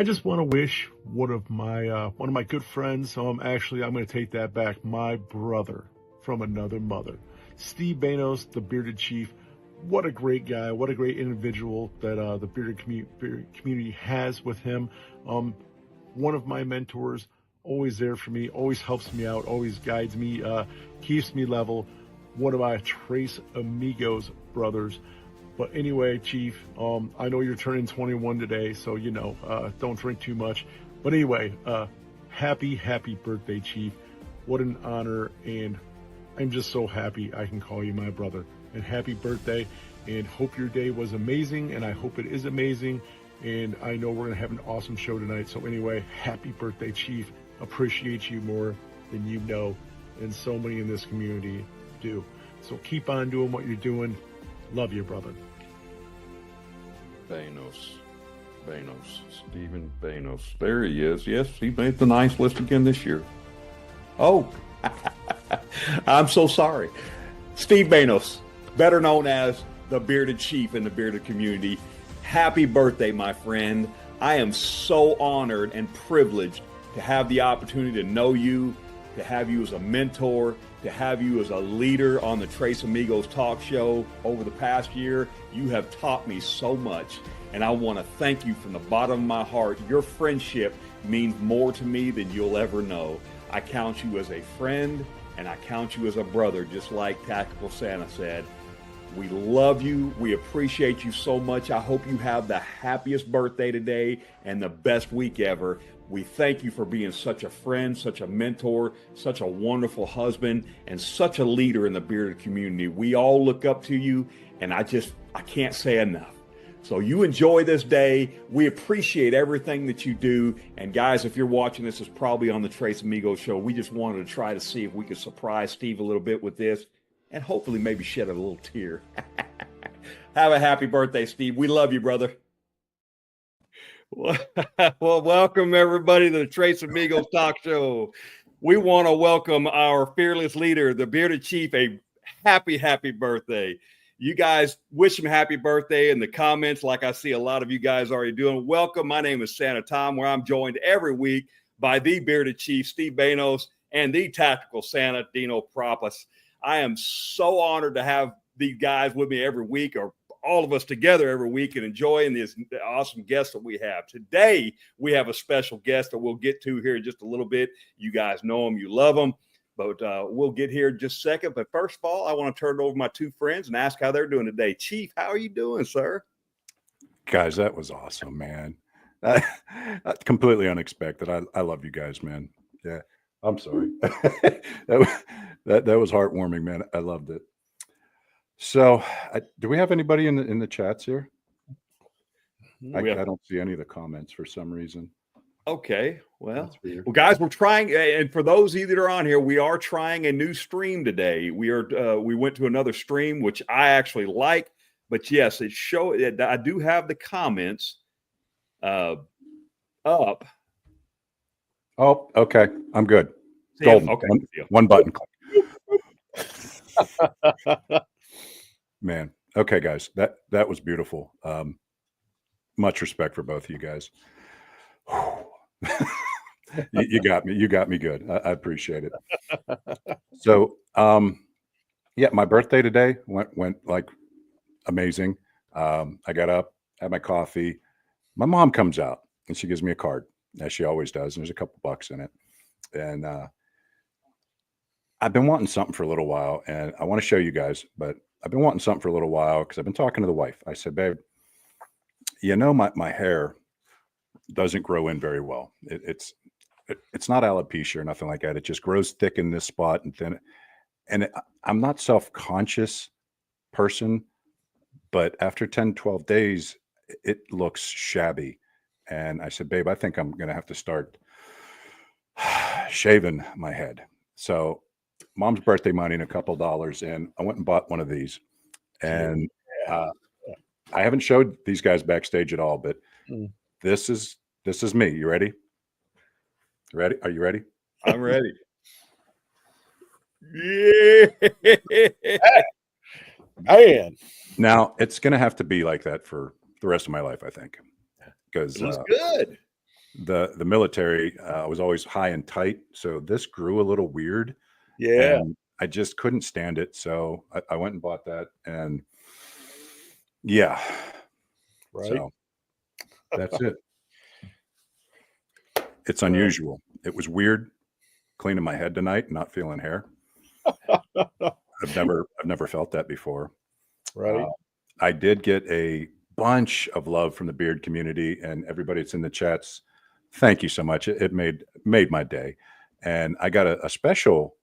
I just want to wish one of my good friends. Actually, I'm going to take that back. My brother from another mother, Steve Banos, the bearded chief. What a great guy! What a great individual that the bearded community has with him. One of my mentors, always there for me, always helps me out, always guides me, keeps me level. One of my Trace Amigos brothers. But anyway, Chief, I know you're turning 21 today, so don't drink too much. But anyway, happy birthday, Chief. What an honor, and I'm just so happy I can call you my brother. And happy birthday, and hope your day was amazing, and I hope it is amazing. And I know we're going to have an awesome show tonight. So anyway, happy birthday, Chief. Appreciate you more than you know, and so many in this community do. So keep on doing what you're doing. Love you, brother. Banos, Stephen Banos. There he is. Yes, he made the nice list again this year. Oh, I'm so sorry. Steve Banos, better known as the Bearded Chief in the bearded community. Happy birthday, my friend. I am so honored and privileged to have the opportunity to know you, to have you as a mentor, to have you as a leader on the Trace Amigos talk show over the past year. You have taught me so much, and I want to thank you from the bottom of my heart. Your friendship means more to me than you'll ever know. I count you as a friend, and I count you as a brother, just like Tactical Santa said. We love you. We appreciate you so much. I hope you have the happiest birthday today and the best week ever. We thank you for being such a friend, such a mentor, such a wonderful husband, and such a leader in the bearded community. We all look up to you, and I can't say enough. So you enjoy this day. We appreciate everything that you do. And guys, if you're watching this, it's probably on the Trace Amigos show. We just wanted to try to see if we could surprise Steve a little bit with this, and hopefully maybe shed a little tear. Have a happy birthday, Steve. We love you, brother. Well, welcome everybody to the Trace Amigos talk show. We want to welcome our fearless leader, the bearded chief, a happy birthday. You guys wish him happy birthday in the comments, like I see a lot of you guys already doing. Welcome. My name is Santa Tom, where I'm joined every week by the bearded chief, Steve Banos, and the tactical Santa, Dino Propos. I am so honored to have these guys with me every week, or all of us together every week, and enjoying these awesome guests that we have. Today, we have a special guest that we'll get to here in just a little bit. You guys know him, you love him, but we'll get here in just a second. But first of all, I want to turn it over to my two friends and ask how they're doing today. Chief, how are you doing, sir? Guys, that was awesome, man. Completely unexpected. I love you guys, man. Yeah, I'm sorry. that was heartwarming, man. I loved it. So, do we have anybody in the chats here? I don't see any of the comments for some reason. Okay, well, guys, we're trying, and for those of you that are on here, we are trying a new stream today. We went to another stream, which I actually like, but yes, I do have the comments up. Oh, okay, I'm good. Golden. Okay, one button click. Man, okay, guys, that was beautiful. Much respect for both of you guys. you got me good. I appreciate it. So, yeah, my birthday today went like amazing. I got up, had my coffee. My mom comes out and she gives me a card, as she always does, and there's a couple bucks in it. And I've been wanting something for a little while, and I want to show you guys, but I've been wanting something for a little while because I've been talking to the wife. I said, babe, my hair doesn't grow in very well. It's not alopecia or nothing like that. It just grows thick in this spot and thin. And I'm not self-conscious person, but after 10, 12 days, it looks shabby. And I said, babe, I think I'm going to have to start shaving my head. So mom's birthday money and a couple dollars, and I went and bought one of these. And I haven't showed these guys backstage at all, but this is me. You ready? Ready? Are you ready? I'm ready. Yeah. Man. Now it's going to have to be like that for the rest of my life, I think. Because it looks good. the military was always high and tight, so this grew a little weird. Yeah. And I just couldn't stand it, so I went and bought that, and yeah, Right. so that's it. It's unusual. It was weird cleaning my head tonight, and not feeling hair. I've never felt that before. Right. I did get a bunch of love from the beard community and everybody that's in the chats. Thank you so much. It made my day. And I got a special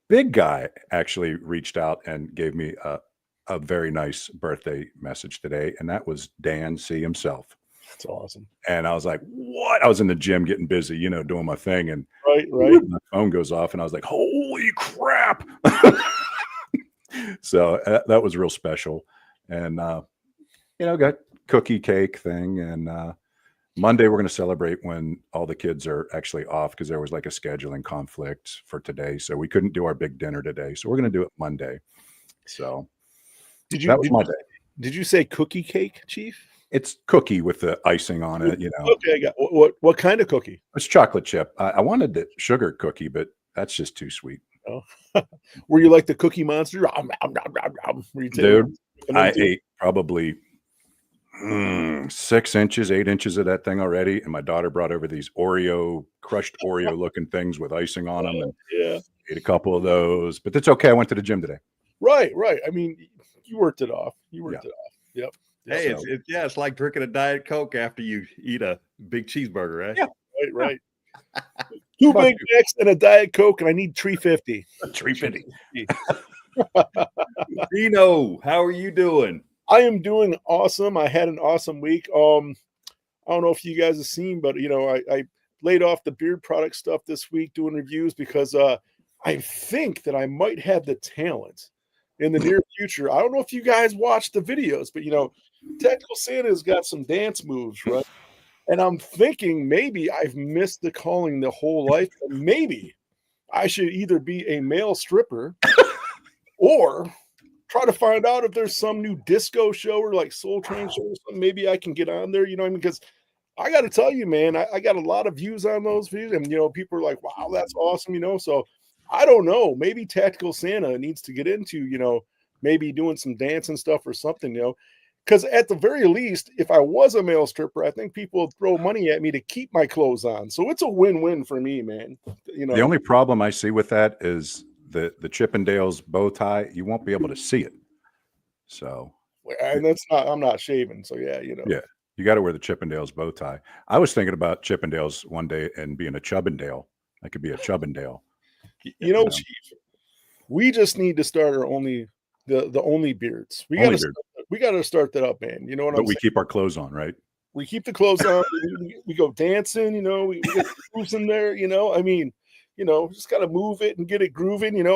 big guy actually reached out and gave me a very nice birthday message today. And that was Dan C himself. That's awesome. And I was like, what? I was in the gym getting busy, doing my thing. And Right. my phone goes off and I was like, holy crap. So that was real special. And, got cookie cake thing. And Monday, we're going to celebrate when all the kids are actually off because there was like a scheduling conflict for today. So we couldn't do our big dinner today. So we're going to do it Monday. So that was my day. Did you say cookie cake, Chief? It's cookie with the icing on it, Okay, I got what kind of cookie? It's chocolate chip. I wanted the sugar cookie, but that's just too sweet. Oh. Were you like the Cookie Monster? Dude, I ate probably 6 inches, 8 inches of that thing already, and my daughter brought over these crushed Oreo looking things with icing on them, and ate a couple of those. But that's okay. I went to the gym today. Right. I mean, you worked it off. Yep. Hey, it's like drinking a Diet Coke after you eat a big cheeseburger, right? Yeah. Right. 2 Big Macs and a Diet Coke, and I need $3.50. $3.50. Dino, how are you doing? I am doing awesome. I had an awesome week. I don't know if you guys have seen, but I laid off the beard product stuff this week doing reviews because I think that I might have the talent in the near future. I don't know if you guys watched the videos, but Tactical Santa's got some dance moves, right? And I'm thinking maybe I've missed the calling the whole life. And maybe I should either be a male stripper or try to find out if there's some new disco show or like Soul Train show or something. Maybe I can get on there, because I got to tell you, man, I got a lot of views on those videos. And, people are like, wow, that's awesome, So I don't know. Maybe Tactical Santa needs to get into, maybe doing some dance and stuff or something, Because at the very least, if I was a male stripper, I think people would throw money at me to keep my clothes on. So it's a win-win for me, man. The only problem I see with that is the Chippendales bow tie. You won't be able to see it. So, and I'm not shaving. So yeah, Yeah, you got to wear the Chippendales bow tie. I was thinking about Chippendales one day and being a Chubbendale. I could be a Chubbendale. Chief, we just need to start our the only beards. We got to start that up, man. You know what but I'm saying? We keep our clothes on, right? We keep the clothes on. we go dancing, we get the moves in there, I mean, just got to move it and get it grooving, And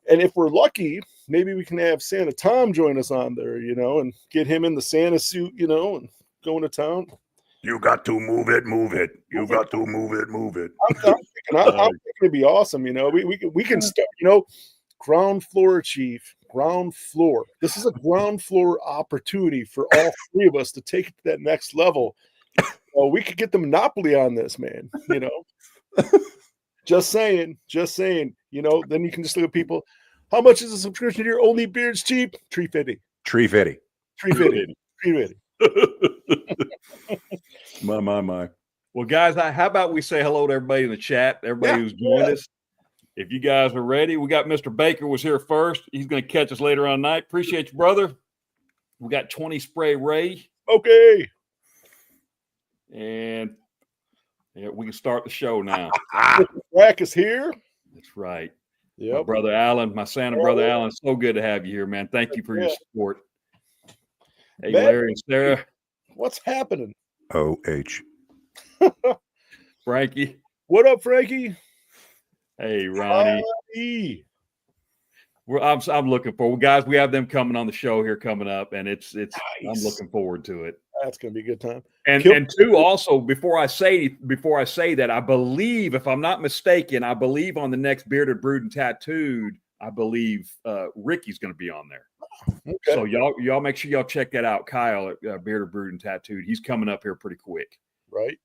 if we're lucky, maybe we can have Santa Tom join us on there, and get him in the Santa suit, and going to town. You got to move it. You got to move it. I'm thinking it'd be awesome, We can start, ground floor, Chief. Ground floor. This is a ground floor opportunity for all three of us to take it to that next level. Well, we could get the monopoly on this, man. Just saying. Then you can just look at people. How much is a subscription to your Only Beards cheap? $3.50. $3.50. My. Well, guys, how about we say hello to everybody in the chat, everybody who's joined us. If you guys are ready, we got Mr. Baker was here first. He's going to catch us later on tonight. Appreciate you, brother. We got 20 Spray Ray. Okay. And we can start the show now. Rack is here. That's right. Yep. My brother Alan, my Santa brother Alan. So good to have you here, man. Thank you for your support. Hey, man, Larry and Sarah. What's happening? OH. Frankie. What up, Frankie? Hey, Ronnie. I'm looking forward, guys. We have them coming on the show here coming up, and it's nice. I'm looking forward to it. That's gonna be a good time. And two, also before I say that, I believe, if I'm not mistaken, on the next Bearded, Brewed, and Tattooed, I believe Ricky's going to be on there. Okay. So y'all make sure y'all check that out. Kyle at Bearded, Brewed, and Tattooed. He's coming up here pretty quick. Right.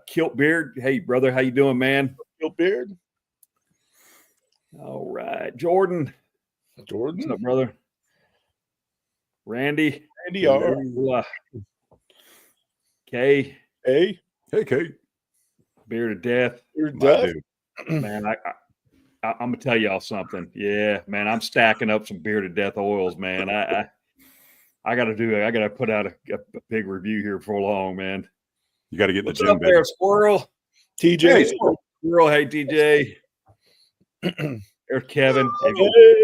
Kilt Beard. Hey, brother, how you doing, man? Kilt Beard. All right. Jordan. Jordan. What's up, brother? Randy. Randy R. Kay. Hey. Hey, Kate. Beard of Death. Beard of My Death. Dude. Man, I'm gonna tell y'all something. Yeah, man, I'm stacking up some Beard of Death oils, man. I gotta put out a big review here before long, man. You got to get in the What's gym, up there, Squirrel? TJ. Hey, Squirrel. Hey, TJ. There's Kevin. Hey,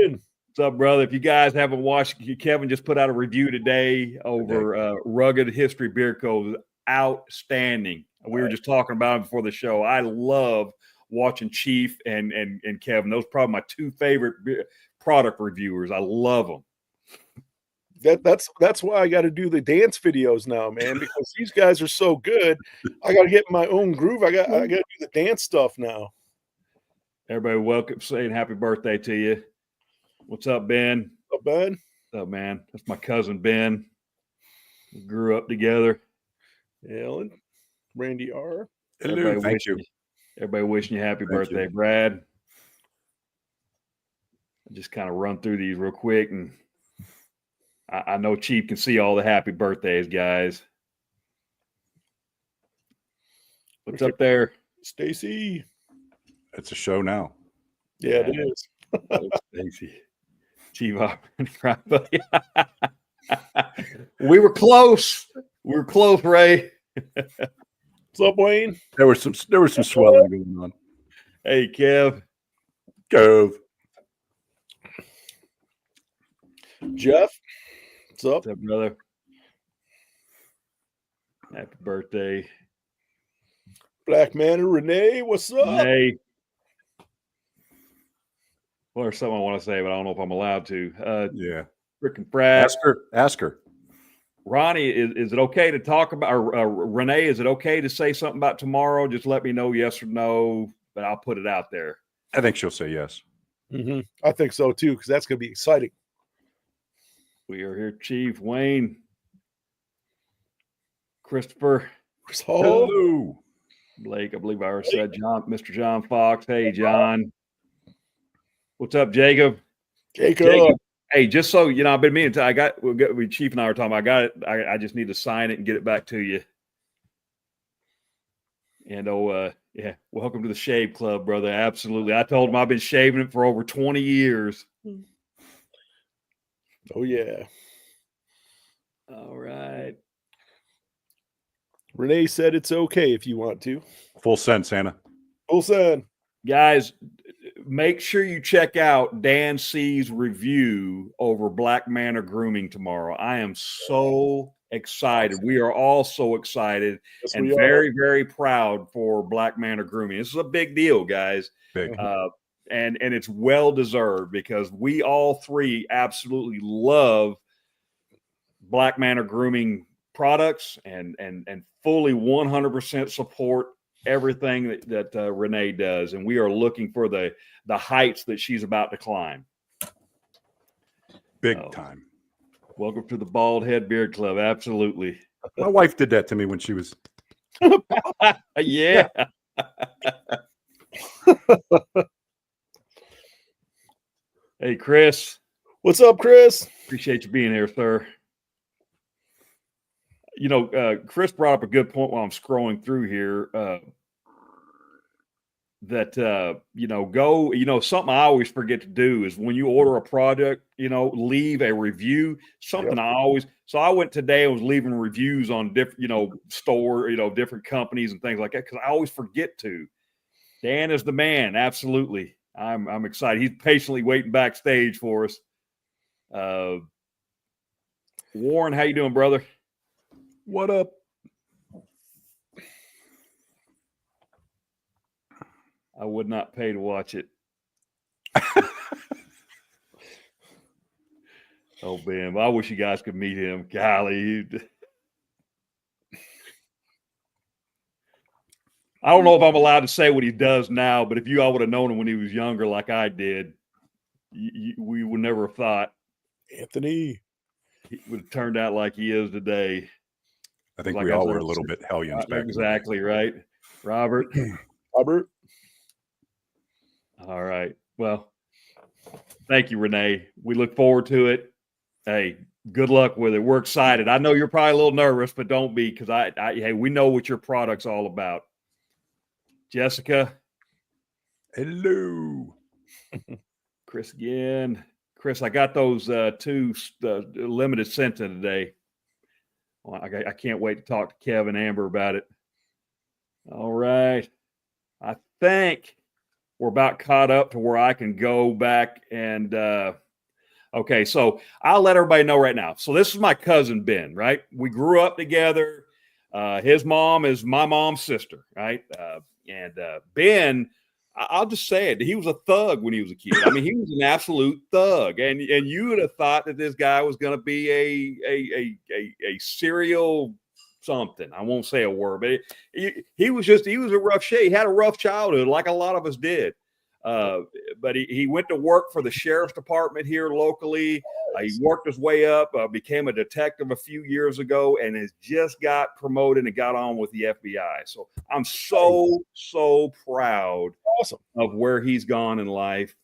what's up, brother? If you guys haven't watched, Kevin just put out a review today over Rugged History Beer Co. Outstanding. We were just talking about it before the show. I love watching Chief and Kevin. Those are probably my two favorite product reviewers. I love them. That's why I got to do the dance videos now, man, because these guys are so good. I got to get in my own groove. I got to do the dance stuff now. Everybody, welcome, saying happy birthday to you. What's up, Ben? What's up, Ben? What's up, man? That's my cousin Ben. We grew up together. Ellen, Randy R. Hello, thank you. Everybody wishing you happy birthday, Brad. I'll just kind of run through these real quick, and I know Chief can see all the happy birthdays, guys. What's up there? Stacy. It's a show now. Yeah, it is. Stacy. Chief. We were close. We were close, Ray. What's up, Wayne? There was some swelling going on. Hey, Kev. Kev. Jeff. What's up? What's up, brother? Happy birthday. Black Manor Renee, what's up? Renee. Well, there's something I want to say, but I don't know if I'm allowed to. Yeah. Rick and Brad. Ask her. Ronnie, is it okay to talk about, or Renee, is it okay to say something about tomorrow? Just let me know yes or no, but I'll put it out there. I think she'll say yes. Mm-hmm. I think so, too, because that's going to be exciting. We are here, Chief, Wayne, Christopher. Hello. Blake, I believe I already said John, Mr. John Fox. Hey, John. What's up, Jacob? Jacob. Hey, just so you know, I've been meaning to. Chief and I were talking. I got it. I just need to sign it and get it back to you. And yeah, welcome to the Shave Club, brother. Absolutely. I told him I've been shaving it for over 20 years. Oh yeah. All right. Renee said it's okay if you want to. Full send, Santa. Full send. Guys, make sure you check out Dan C's review over Black Manor Grooming tomorrow. I am so excited. We are all so excited and very, very proud for Black Manor Grooming. This is a big deal, guys. Big. And it's well deserved because we all three absolutely love Black Manor Grooming products and fully 100% support everything that Renee does, and we are looking for the heights that she's about to climb. Big time. Welcome to the Bald Head Beard Club. Absolutely. My wife did that to me when she was. Yeah. Hey, Chris. What's up, Chris? Appreciate you being here, sir. You know, Chris brought up a good point while I'm scrolling through here. Something I always forget to do is when you order a product, leave a review. Something So I went today and was leaving reviews on different, different companies and things like that because I always forget to. Dan is the man. Absolutely. I'm excited. He's patiently waiting backstage for us. Warren, how you doing, brother? What up? I would not pay to watch it. Oh, Ben, I wish you guys could meet him. Golly. I don't know if I'm allowed to say what he does now, but if you all would have known him when he was younger like I did, we would never have thought Anthony he would have turned out like he is today. I think Like we I all said, were a little bit hellions back exactly right. Robert. Robert. All right. Well, thank you, Renee. We look forward to it. Hey, good luck with it. We're excited. I know you're probably a little nervous, but don't be, because hey, we know what your product's all about. Jessica. Hello. Chris again. Chris, I got those two limited Senta today. Well, I can't wait to talk to Kevin Amber about it. All right. I think we're about caught up to where I can go back and okay, so I'll let everybody know right now. So this is my cousin Ben, right? We grew up together. His mom is my mom's sister, right? And Ben, I'll just say it. He was a thug when he was a kid. I mean, he was an absolute thug, and you would have thought that this guy was going to be a serial something. I won't say a word, but he was a rough shit. He had a rough childhood, like a lot of us did. But he went to work for the sheriff's department here locally. He worked his way up, became a detective a few years ago, and has just got promoted and got on with the FBI. So I'm so proud of where he's gone in life.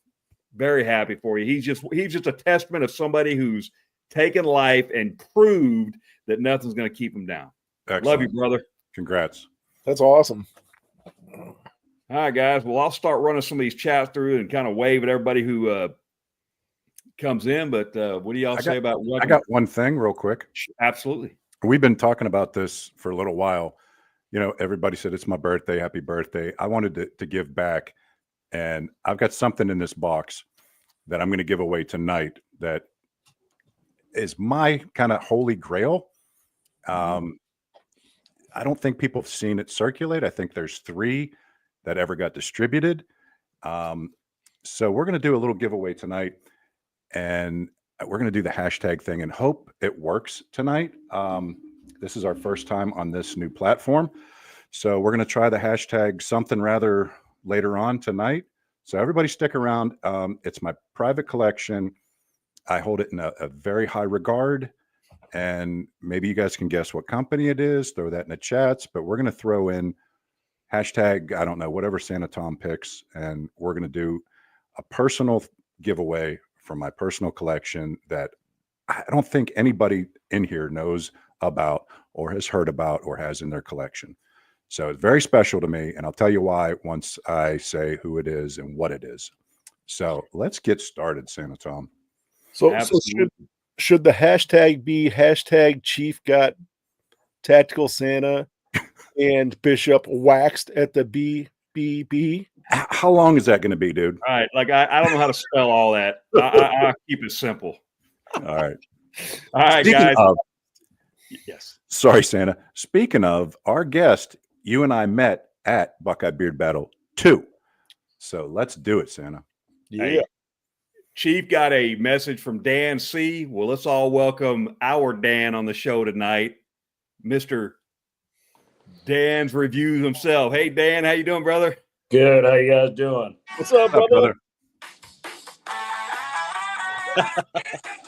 Very happy for you. He's just a testament of somebody who's taken life and proved that nothing's going to keep him down. Excellent. Love you, brother. Congrats. That's awesome. All right, guys. Well, I'll start running some of these chats through and kind of wave at everybody who comes in. But what do y'all say about welcome? I got one thing real quick. Absolutely. We've been talking about this for a little while. You know, everybody said it's my birthday. Happy birthday. I wanted to give back. And I've got something in this box that I'm going to give away tonight that is my kind of holy grail. I don't think people have seen it circulate. I think there's 3 that ever got distributed. So we're going to do a little giveaway tonight, and we're going to do the hashtag thing and hope it works tonight. This is our first time on this new platform. So we're going to try the hashtag something rather later on tonight. So everybody stick around. It's my private collection. I hold it in a very high regard. And maybe you guys can guess what company it is. Throw that in the chats. But we're going to throw in hashtag, I don't know, whatever Santa Tom picks. And we're going to do a personal giveaway from my personal collection that I don't think anybody in here knows about or has heard about or has in their collection. So it's very special to me. And I'll tell you why once I say who it is and what it is. So let's get started, Santa Tom. So should the hashtag be hashtag Chief got tactical Santa and Bishop waxed at the BBB? How long is that going to be, dude? All right. Like, I don't know how to spell all that. I keep it simple. All right. All right, Speaking guys. Yes. Sorry, Santa. Speaking of, our guest, you and I met at Buckeye Beard Battle 2. So let's do it, Santa. Yeah. Hey, Chief got a message from Dan C. Well, let's all welcome our Dan on the show tonight, Mr. Dan's Reviews himself. Hey, Dan, how you doing, brother? Good. How you guys doing? What's up, brother?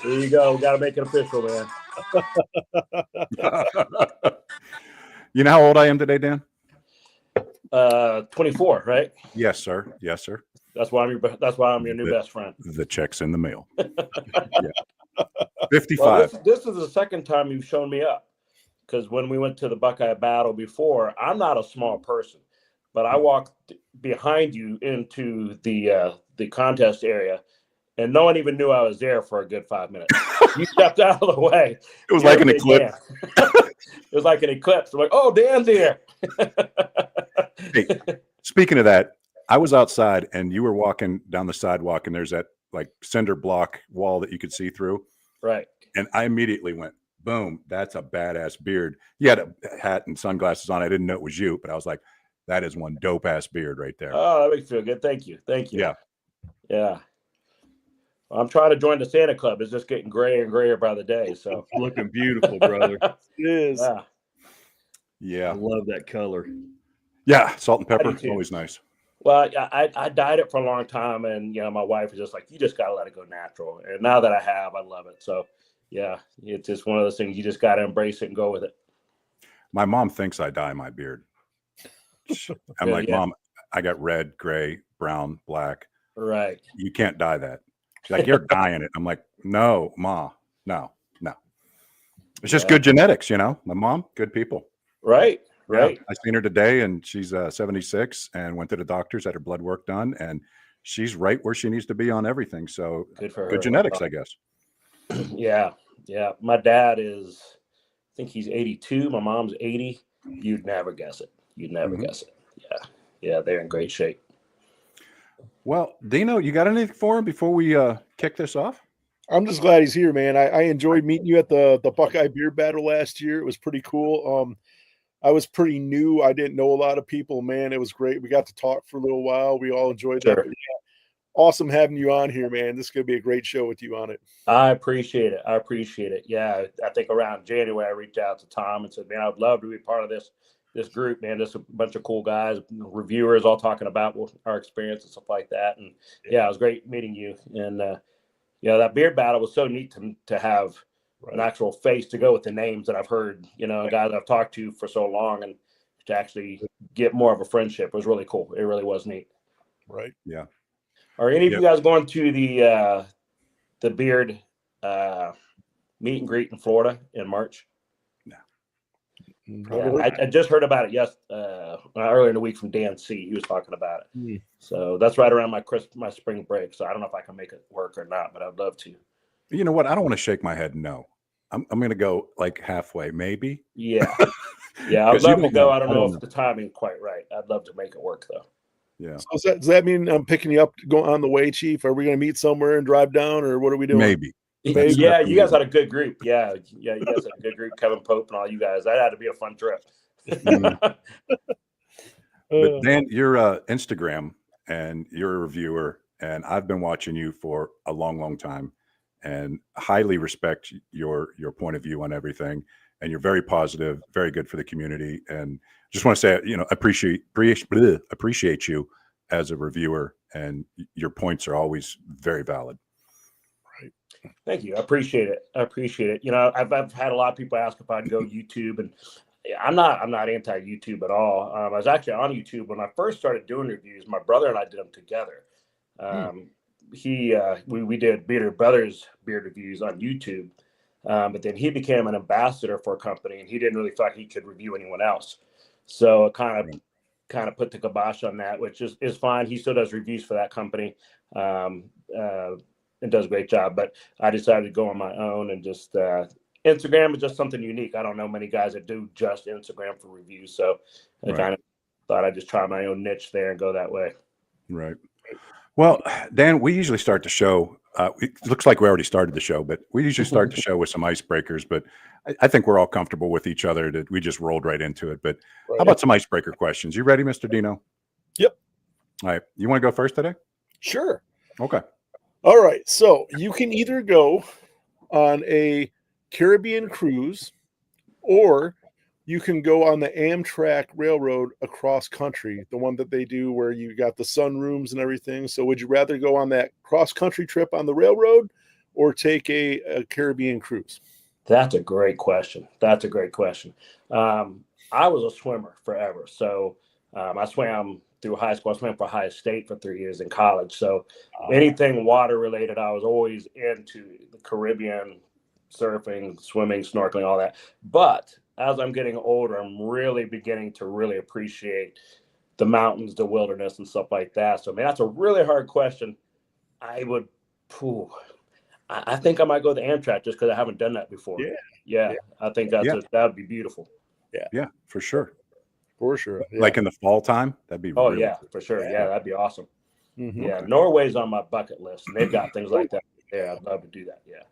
There you go. Got to make it official, man. You know how old I am today, Dan? 24, right? Yes, sir. Yes, sir. That's why I'm your new best friend. The check's in the mail. Yeah. 55. Well, this is the second time you've shown me up, because when we went to the Buckeye Battle before, I'm not a small person, but I walked behind you into the contest area, and no one even knew I was there for a good 5 minutes. You stepped out of the way. It was like an eclipse. It was like an eclipse. I'm like, oh, Dan's here. Hey, speaking of that, I was outside and you were walking down the sidewalk, and there's that like cinder block wall that you could see through. Right. And I immediately went, boom, that's a badass beard. You had a hat and sunglasses on. I didn't know it was you, but I was like, that is one dope ass beard right there. Oh, that makes me feel good. Thank you. Thank you. Yeah. Yeah. I'm trying to join the Santa Club. It's just getting grayer and grayer by the day. So Looking beautiful, brother. It is. yeah. Yeah. I love that color. Yeah. Salt and I pepper. do too. Always nice. Well, I dyed it for a long time, and my wife was just like, "You just gotta let it go natural." And now that I have, I love it. So, yeah, it's just one of those things you just gotta embrace it and go with it. My mom thinks I dye my beard. I'm like, Yeah. Mom, I got red, gray, brown, black. Right. You can't dye that. She's like, you're dyeing it. I'm like, no, Ma, no. It's just good genetics, My mom, good people. Right. Yeah, I seen her today, and she's 76, and went to the doctors, had her blood work done, and she's right where she needs to be on everything. So good for her. Good genetics, I guess. Yeah. My dad is, I think he's 82. My mom's 80. You'd never guess it. Guess it. Yeah, they're in great shape. Well, Dino, you got anything for him before we kick this off? I'm just glad he's here, man. I enjoyed meeting you at the Buckeye Beer Battle last year. It was pretty cool. I was pretty new. I didn't know a lot of people, man. It was great. We got to talk for a little while. We all enjoyed that. Yeah, awesome having you on here, man. This is going to be a great show with you on it. I appreciate it. Yeah, I think around January I reached out to Tom and said, man, I'd love to be part of this group, man. Just a bunch of cool guys, reviewers, all talking about our experience and stuff like that. And yeah, it was great meeting you. And that beer battle was so neat to have an actual face to go with the names that I've heard, guys I've talked to for so long, and to actually get more of a friendship was really cool. It really was neat. Right. Yeah. Are any of you guys going to the Beard meet and greet in Florida in March? No. Yeah, I just heard about it earlier in the week from Dan C. He was talking about it. So that's right around my spring break. So I don't know if I can make it work or not, but I'd love to. You know what? I don't want to shake my head. No, I'm going to go like halfway, maybe. Yeah. I'd love to go. I don't know if the timing's quite right. I'd love to make it work though. Yeah. So does that mean I'm picking you up to go on the way, Chief? Are we going to meet somewhere and drive down, or what are we doing? Maybe. Yeah, you guys had a good group. Yeah, you guys had a good group. Kevin Pope and all you guys. That had to be a fun trip. But Dan, you're Instagram, and you're a reviewer, and I've been watching you for a long, long time, and highly respect your point of view on everything. And you're very positive, very good for the community. And just want to say, appreciate you as a reviewer, and your points are always very valid. Thank you. I appreciate it. I've had a lot of people ask if I'd go YouTube, and I'm not anti-YouTube at all. I was actually on YouTube when I first started doing reviews. My brother and I did them together. We did Bearded Brothers beard reviews on YouTube, but then he became an ambassador for a company, and he didn't really feel like he could review anyone else. So it kind of put the kibosh on that, which is fine. He still does reviews for that company. And does a great job, but I decided to go on my own, and just Instagram is just something unique. I don't know many guys that do just Instagram for reviews, so I kind of thought I'd just try my own niche there and go that way. Right. Well, Dan, we usually start the show. It looks like we already started the show, but we usually start the show with some icebreakers. But I think we're all comfortable with each other that we just rolled right into it. But how about some icebreaker questions? You ready, Mr. Dino? Yep. All right. You want to go first today? Sure. Okay. All right. So you can either go on a Caribbean cruise, or you can go on the Amtrak railroad across country, the one that they do where you got the sunrooms and everything. So would you rather go on that cross country trip on the railroad, or take a Caribbean cruise? That's a great question. I was a swimmer forever. So I swam through high school. I swam for Ohio State for 3 years in college. So anything water related, I was always into the Caribbean, surfing, swimming, snorkeling, all that. But as I'm getting older, I'm really beginning to really appreciate the mountains, the wilderness, and stuff like that. So, man, that's a really hard question. I think I might go the Amtrak just because I haven't done that before. Yeah. I think that would be beautiful. Yeah, for sure. For sure. Yeah. Like in the fall time, that'd be really yeah, for sure. Yeah, that'd be awesome. Mm-hmm. Yeah, Norway's on my bucket list, and they've got things like that. Yeah, I'd love to do that. Yeah.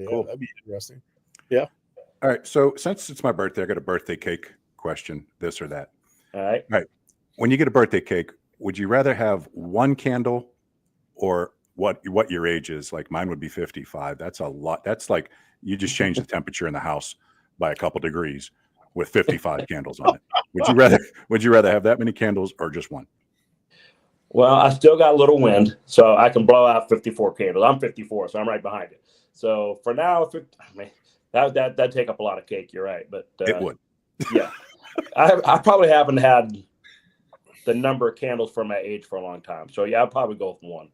Cool. That'd be interesting. Yeah. All right. So since it's my birthday, I got a birthday cake question, this or that. All right. When you get a birthday cake, would you rather have one candle, or what your age is? Like mine would be 55. That's a lot. That's like you just change the temperature in the house by a couple degrees with 55 candles on it. Would you rather have that many candles or just one? Well, I still got a little wind, so I can blow out 54 candles. I'm 54, so I'm right behind it. So for now, that'd take up a lot of cake. You're right, but it would. Yeah. I probably haven't had the number of candles for my age for a long time. So yeah, I'll probably go with one.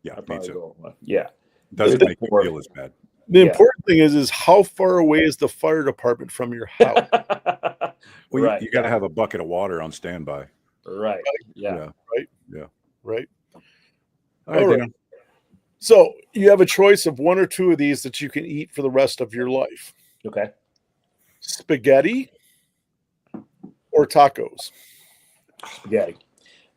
Yeah, I'll me probably too. go with one. Yeah. Doesn't make me Four. feel as bad. The Yeah. important thing is how far away is the fire department from your house? Well, Right. you got to have a bucket of water on standby. Right. Yeah. Right. Yeah. Right. All right, All right. Dana. So you have a choice of one or two of these that you can eat for the rest of your life: Okay. spaghetti or tacos. Spaghetti.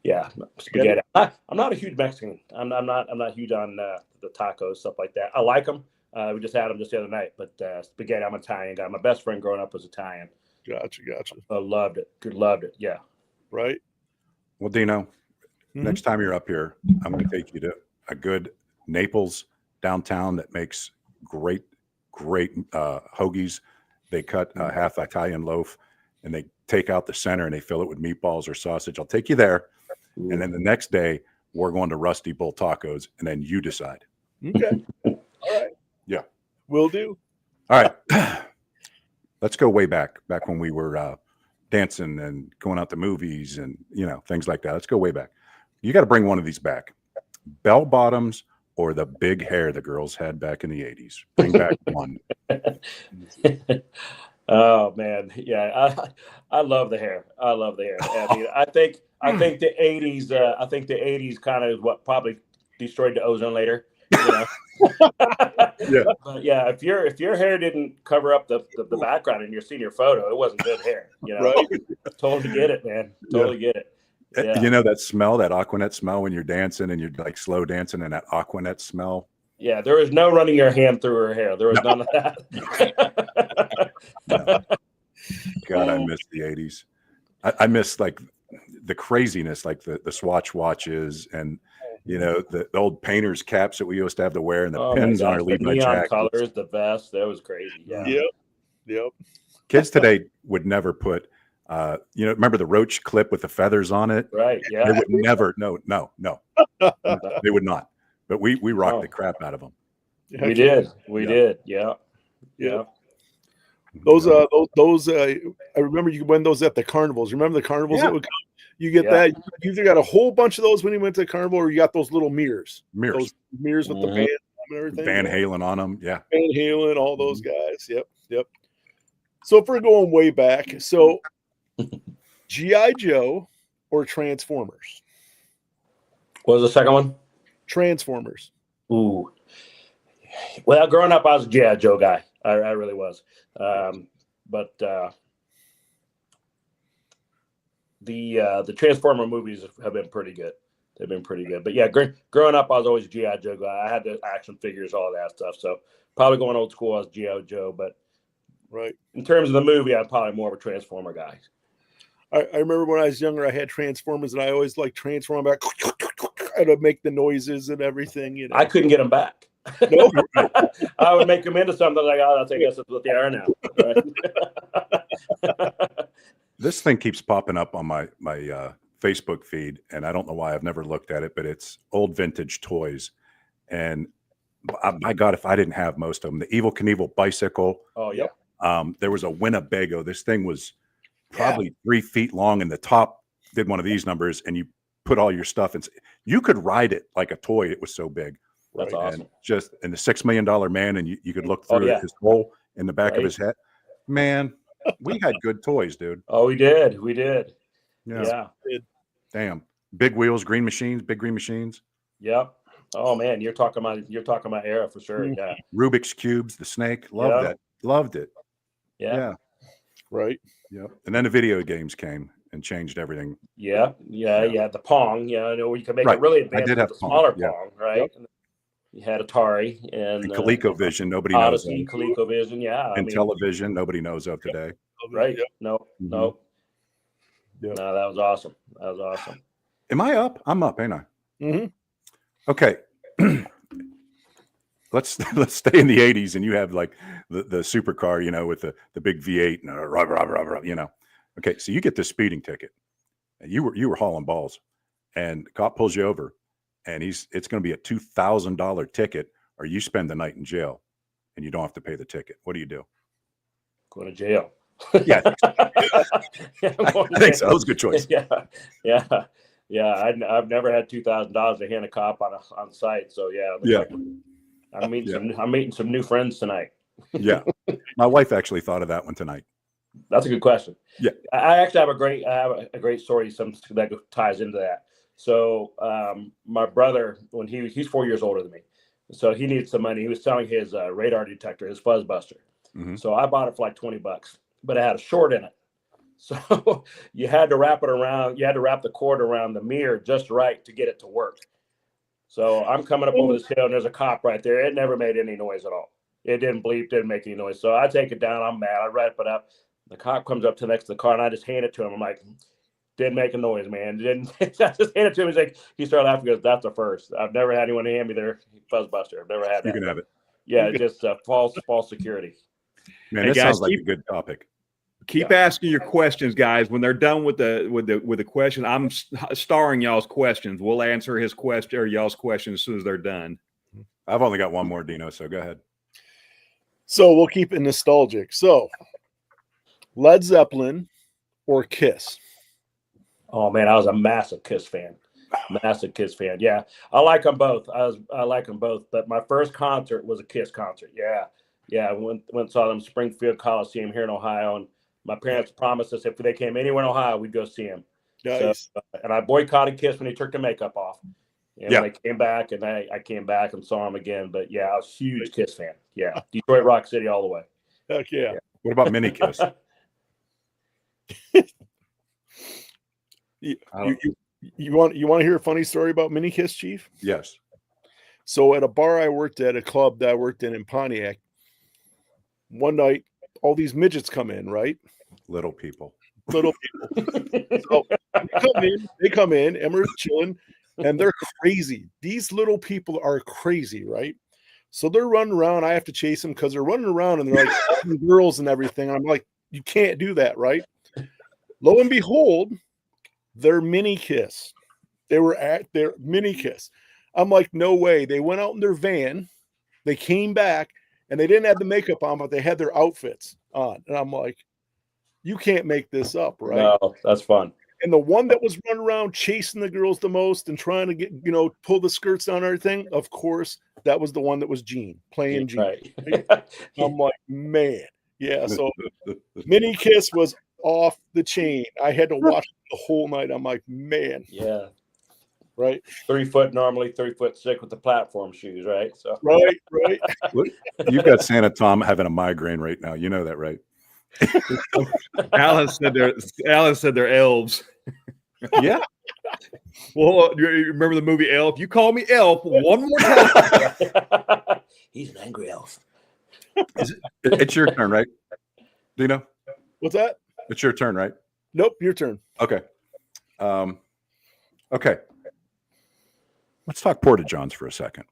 Yeah, spaghetti. I'm not a huge Mexican. I'm not huge on the tacos, stuff like that. I like them. We just had them just the other night. But spaghetti, I'm an Italian guy. My best friend growing up was Italian. Gotcha. I loved it. Loved it. Yeah. Right. Well, Dino, Mhm. next time you're up here, I'm going to take you to a good Naples downtown that makes great hoagies. They cut a half Italian loaf and they take out the center and they fill it with meatballs or sausage. I'll take you there. And then the next day, we're going to Rusty Bull Tacos, and then you decide. Okay. All right. Yeah. Will do. All right. Let's go way back when we were dancing and going out to movies and, things like that. Let's go way back. You got to bring one of these back. Bell bottoms or the big hair the girls had back in the 80s. Bring back one. Oh man, yeah, I love the hair. I love the hair. I mean, I think the '80s. I think the '80s kind of is what probably destroyed the ozone layer. Yeah. But yeah, if your hair didn't cover up the background in your senior photo, it wasn't good hair. Right. Totally get it, man. Totally get it. Yeah. You know that smell, that Aquanet smell when you're dancing and you're like slow dancing, and that Aquanet smell. Yeah, there was no running your hand through her hair. There was none of that. God, I miss the 80s. I miss like the craziness, like the Swatch watches and the old painter's caps that we used to have to wear and the pins on our Levi neon jackets. colors, the vest. That was crazy. Yeah. Yep. Kids today would never put remember the Roach clip with the feathers on it? Right. Yeah. They would never. No. They would not. But we rocked the crap out of them. We did. Yeah. Those I remember you win those at the carnivals. Remember the carnivals that would come? You get that. You either got a whole bunch of those when you went to the carnival, or you got those little mirrors. Those mirrors with the band and everything. Van Halen on them. Yeah. Van Halen, all those guys. Yep. So if we're going way back, so G.I. Joe or Transformers? What was the second one? Transformers. Ooh. Well, growing up, I was a G.I. Joe guy. I really was. But the Transformer movies have been pretty good. They've been pretty good. But yeah, growing up, I was always a G.I. Joe guy. I had the action figures, all that stuff. So probably going old school, I was G.I. Joe. But in terms of the movie, I'm probably more of a Transformer guy. I remember when I was younger, I had Transformers, and I always liked transform back. I would make the noises and everything. I couldn't get them back. No? I would make them into something like, I guess that's what they are now. Right? This thing keeps popping up on my Facebook feed, and I don't know why. I've never looked at it, but it's old vintage toys. And my God, if I didn't have most of them, the Evel Knievel bicycle. Oh, yeah. There was a Winnebago. This thing was probably 3 feet long, and the top did one of these numbers, and you put all your stuff in. You could ride it like a toy. It was so big. That's awesome. And the $6 Million Man, and you could look through his hole in the back of his head. Man, we had good toys, dude. Oh, we did. Yeah. Damn. Big wheels, big green machines. Yep. Oh man, you're talking about era for sure. Yeah. Rubik's cubes, the snake. Loved that. Loved it. Yeah. Right. Yep. And then the video games came and changed everything. Yeah. The Pong, where you could make it really advanced with the smaller Pong, right? Yep. You had Atari and ColecoVision, nobody Odyssey, knows of. ColecoVision, And television, nobody knows of today. Right. Yep. No. Yep. No, that was awesome. Am I up? I'm up, ain't I? Mm-hmm. Okay. Let's stay in the 80s, and you have like the supercar, with the big V8 and Okay, so you get this speeding ticket, and you were hauling balls, and the cop pulls you over, and it's going to be a $2,000 ticket, or you spend the night in jail, and you don't have to pay the ticket. What do you do? Go to jail. Yeah, Yeah, I think so. That was a good choice. Yeah, I've never had $2,000 to hand a cop on site. So yeah, Yeah. like I'm meeting some new friends tonight. Yeah. My wife actually thought of that one tonight. That's a good question. Yeah. I actually have a great story. That ties into that. So my brother, when he's 4 years older than me, so he needed some money. He was selling his radar detector, his fuzz buster. Mm-hmm. So I bought it for like $20, but it had a short in it. So you had to wrap it around. You had to wrap the cord around the mirror just right to get it to work. So I'm coming up over this hill, and there's a cop right there. It never made any noise at all. It didn't bleep, didn't make any noise. So I take it down. I'm mad. I wrap it up. The cop comes up to next to the car, and I just hand it to him. I'm like, didn't make a noise, man. Didn't. I just hand it to him. He's like, he started laughing. He goes, that's the first. I've never had anyone hand me their fuzzbuster. I've never had that. You can have it. Yeah, just false security. Man, Hey, this guys, sounds like a good topic. Keep asking your questions, guys. When they're done with the question, I'm starring y'all's questions. We'll answer his question or y'all's questions as soon as they're done. I've only got one more, Dino, so go ahead. So we'll keep it nostalgic. So Led Zeppelin or Kiss? Oh man, I was a massive Kiss fan. Massive Kiss fan. Yeah, I like them both. I like them both. But my first concert was a Kiss concert. Yeah. I went and saw them Springfield Coliseum here in Ohio, and my parents promised us if they came anywhere in Ohio, we'd go see them. Nice. So, and I boycotted Kiss when they took the makeup off. And Yeah. when they came back, and I came back and saw them again. But yeah, I was a huge Kiss fan. Yeah, Detroit Rock City all the way. Heck yeah. What about Mini Kiss? You want to hear a funny story about Mini Kiss, Chief? Yes. So at a bar I worked at, a club that I worked in Pontiac, one night, all these midgets come in, right? Little people. Little people. So they come in, and we're chilling, and they're crazy. These little people are crazy, right? So they're running around. I have to chase them because they're running around, and they're like girls and everything. And I'm like, you can't do that, right? Lo and behold, they're Mini Kiss. They were at their Mini Kiss. I'm like, no way. They went out in their van. They came back, and they didn't have the makeup on, but they had their outfits on. And I'm like, you can't make this up, right? No, that's fun. And the one that was running around chasing the girls the most and trying to get, pull the skirts down and everything, of course, that was the one that was Gene, playing Gene. Right. I'm like, man. Yeah, so Mini Kiss was off the chain. I had to watch it the whole night. I'm like, man. Yeah. Right. 3 foot normally, 3'6" with the platform shoes, right? So Right. Look, you've got Santa Tom having a migraine right now. You know that, right? Alan said they're elves. Yeah. Well, you remember the movie Elf? You call me Elf one more time. He's an angry elf. It's your turn, right? Dino? What's that? It's your turn, right? Nope, your turn. Okay. Okay. Let's talk Porta Johns for a second.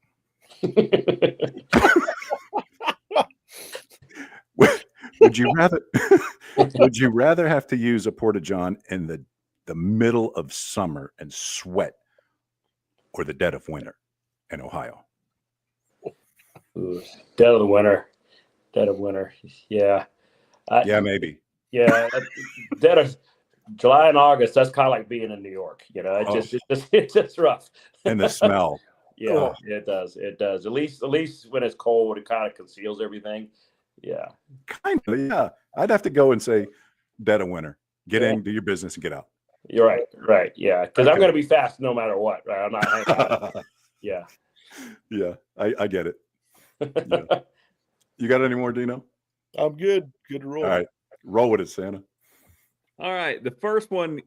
Would you rather have to use a Porta John in the middle of summer and sweat, or the dead of winter in Ohio? Ooh, dead of winter. Yeah. Yeah, maybe. Yeah. Dead of July and August. That's kind of like being in New York. It's just rough. And the smell. Yeah, It does. At least when it's cold, it kind of conceals everything. Yeah. Kind of, yeah. I'd have to go and say dead of winter. Get in, do your business, and get out. You're right. Right. Yeah. Because Okay. I'm going to be fast no matter what. Right. I'm not hanging out. Yeah. Yeah, I get it. Yeah. You got any more, Dino? I'm good. Good to roll. All right. Roll with it, Santa. All right. The first one,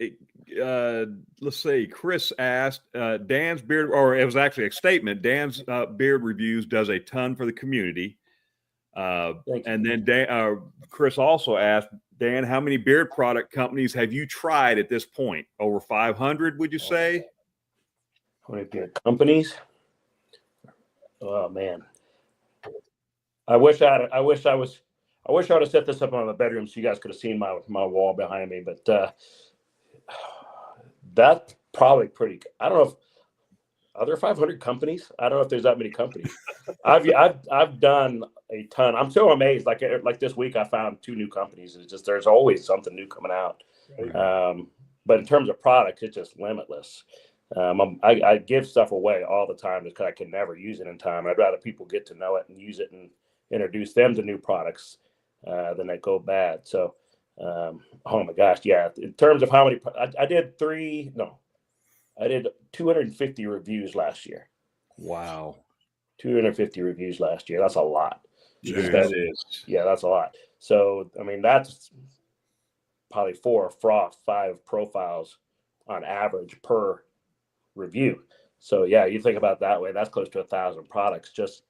let's see. Chris asked, Dan's beard, or it was actually a statement. Dan's beard reviews does a ton for the community. And then Chris also asked, Dan, how many beard product companies have you tried at this point? Over 500, would you say? How many beer companies? Oh man. I wish I would have set this up in my bedroom so you guys could have seen my wall behind me, but that's probably pretty. I don't know if are there 500 companies? I don't know if there's that many companies. I've done a ton. I'm so amazed. Like this week, I found 2 new companies. It's just there's always something new coming out. But in terms of products, it's just limitless. I give stuff away all the time just because I can never use it in time. I'd rather people get to know it and use it and introduce them to new products than they go bad. So, oh my gosh, yeah. In terms of how many, I did 250 reviews last year. Wow. 250 reviews last year. That's a lot. Dude, that is. Yeah, that's a lot. So, I mean, that's probably 4 or 5 profiles on average per review. So, yeah, you think about it that way, that's close to 1,000 products just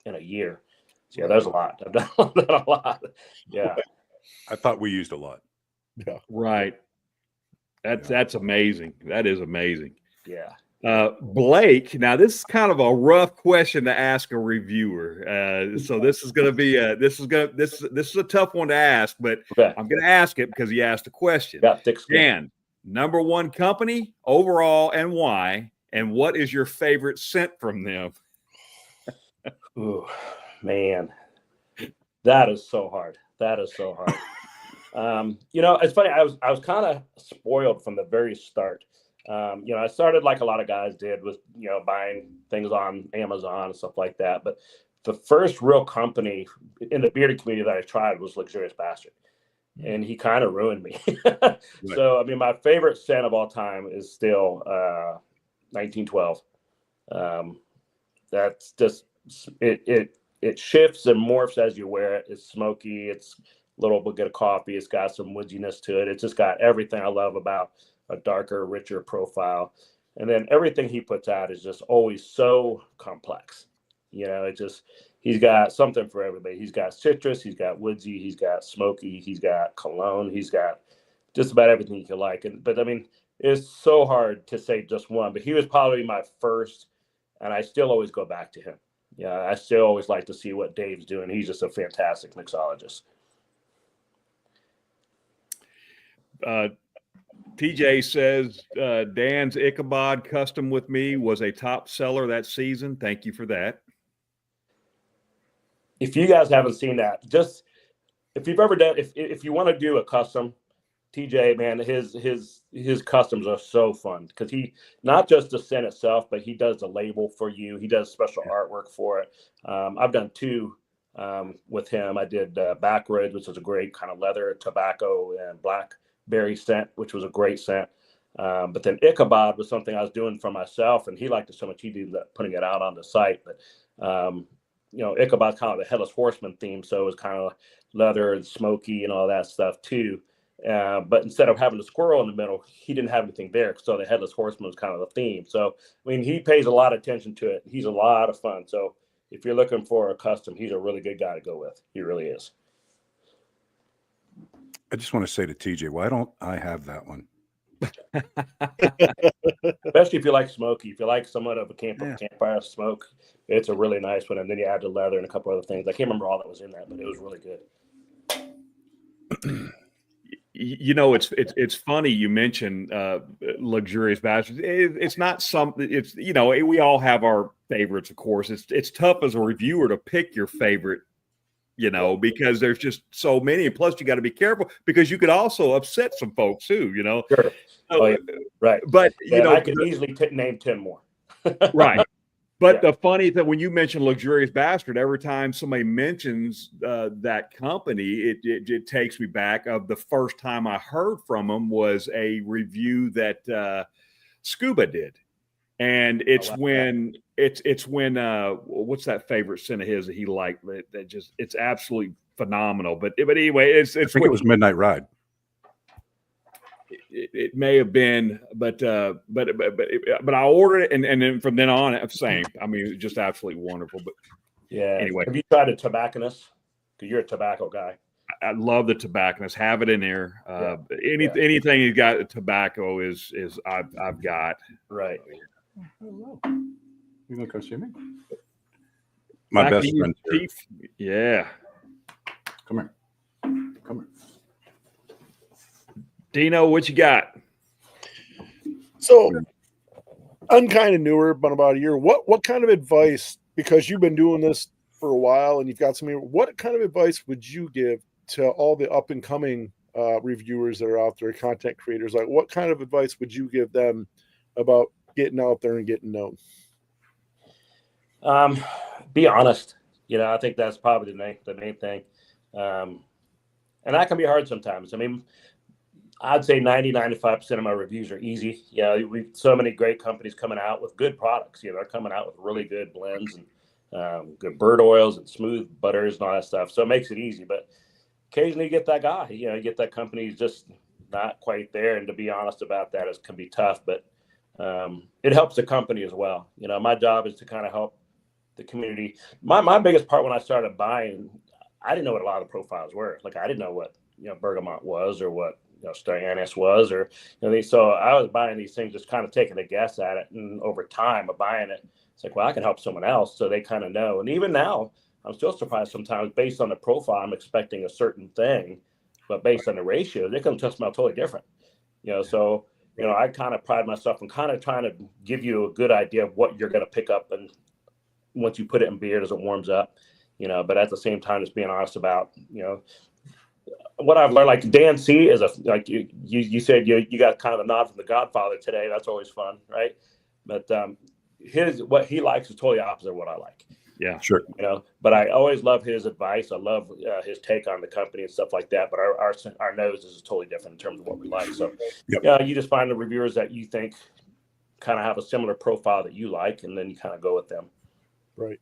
in a year. So, yeah, there's a lot. I've done a lot. Yeah. I thought we used a lot. Yeah. Right. That's amazing. That is amazing. Yeah. Blake, now this is kind of a rough question to ask a reviewer. So this is going to be this is a tough one to ask, but Okay. I'm going to ask it because he asked a question. Yeah, thick skin. Dan, number 1 company overall and why? And what is your favorite scent from them? Ooh, man, that is so hard. That is so hard. It's funny. I was kind of spoiled from the very start. I started like a lot of guys did with, buying things on Amazon and stuff like that. But the first real company in the bearded community that I tried was Luxurious Bastard. And he kind of ruined me. So, I mean, my favorite scent of all time is still 1912. That's just, it shifts and morphs as you wear it. It's smoky. It's a little bit of coffee. It's got some woodiness to it. It's just got everything I love about a darker, richer profile. And then everything he puts out is just always so complex. He's got something for everybody. He's got citrus, he's got woodsy, he's got smoky, he's got cologne, he's got just about everything you can like. But I mean, it's so hard to say just one, but he was probably my first, and I still always go back to him. Yeah, I still always like to see what Dave's doing. He's just a fantastic mixologist. TJ says Dan's Ichabod Custom with me was a top seller that season. Thank you for that. If you guys haven't seen that, just if you've ever done, if you want to do a custom, TJ, man, his customs are so fun because he not just the scent itself, but he does the label for you. He does special artwork for it. I've done 2 with him. I did Backwoods, which was a great kind of leather, tobacco, and blackberry scent, which was a great scent. But then Ichabod was something I was doing for myself, and he liked it so much he did putting it out on the site. But Ichabod's kind of the Headless Horseman theme, so it was kind of leather and smoky and all that stuff too. But instead of having a squirrel in the middle, he didn't have anything there, so the Headless Horseman was kind of the theme. So, I mean, he pays a lot of attention to it. He's a lot of fun. So if you're looking for a custom, he's a really good guy to go with. He really is. I just want to say to TJ, why don't I have that one? Especially if you like smoky. If you like somewhat of a campfire smoke, it's a really nice one. And then you add the leather and a couple other things. I can't remember all that was in that, but it was really good. It's funny you mentioned Luxurious Bastards. It's not something. It's we all have our favorites, of course. It's tough as a reviewer to pick your favorite, because there's just so many. Plus, you got to be careful because you could also upset some folks too. Sure. So, right. But I could easily name 10 more. Right. But the funny thing, when you mention Luxurious Bastard, every time somebody mentions that company, it takes me back of the first time I heard from them was a review that Scuba did. And it's when what's that favorite scent of his that he liked that just it's absolutely phenomenal. But anyway, I think it was Midnight Ride. It may have been, but I ordered it, and then from then on, I'm saying, I mean, just absolutely wonderful. But yeah, anyway, have you tried a tobacconist? Because you're a tobacco guy. I love the tobacconist. Have it in there. Anything you got tobacco is I've got. Right. Hello. You gonna come see me? My Back best friend. Yeah. Come here. Dino, what you got? So I'm kind of newer, but about a year. What kind of advice, because you've been doing this for a while and you've got some, what kind of advice would you give to all the up and coming reviewers that are out there, content creators? Like, what kind of advice would you give them about getting out there and getting known? Be honest. I think that's probably the main thing. And that can be hard sometimes. I mean, I'd say 90-95% of my reviews are easy. We've so many great companies coming out with good products. They're coming out with really good blends and good bird oils and smooth butters and all that stuff. So it makes it easy. But occasionally you get that guy. You get that company who's just not quite there. And to be honest about that, it can be tough. But it helps the company as well. My job is to kind of help the community. My biggest part when I started buying, I didn't know what a lot of the profiles were. Like, I didn't know what bergamot was or what Styranis was, or so I was buying these things, just kind of taking a guess at it, and over time of buying it, it's like, well, I can help someone else, so they kind of know. And even now, I'm still surprised sometimes based on the profile, I'm expecting a certain thing, but based on the ratio, they can smell totally different. So I kind of pride myself in kind of trying to give you a good idea of what you're going to pick up, and once you put it in beer as it warms up, but at the same time, just being honest about what I've learned. Like, Dan C is like you said, you got kind of a nod from the Godfather today. That's always fun, right? But what he likes is totally opposite of what I like. Yeah, sure. But I always love his advice. I love his take on the company and stuff like that. But our nose is totally different in terms of what we like. So you just find the reviewers that you think kind of have a similar profile that you like, and then you kind of go with them. Right.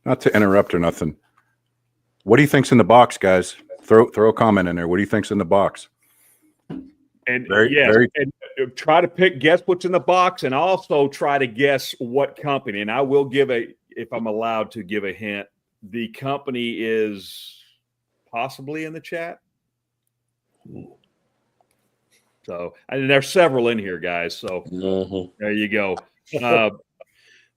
Not to interrupt or nothing. What do you think's in the box, guys? Throw a comment in there. What do you think's in the box? And and try to guess what's in the box, and also try to guess what company. And I will give if I'm allowed to give a hint, the company is possibly in the chat. So, and there's several in here, guys. So there you go.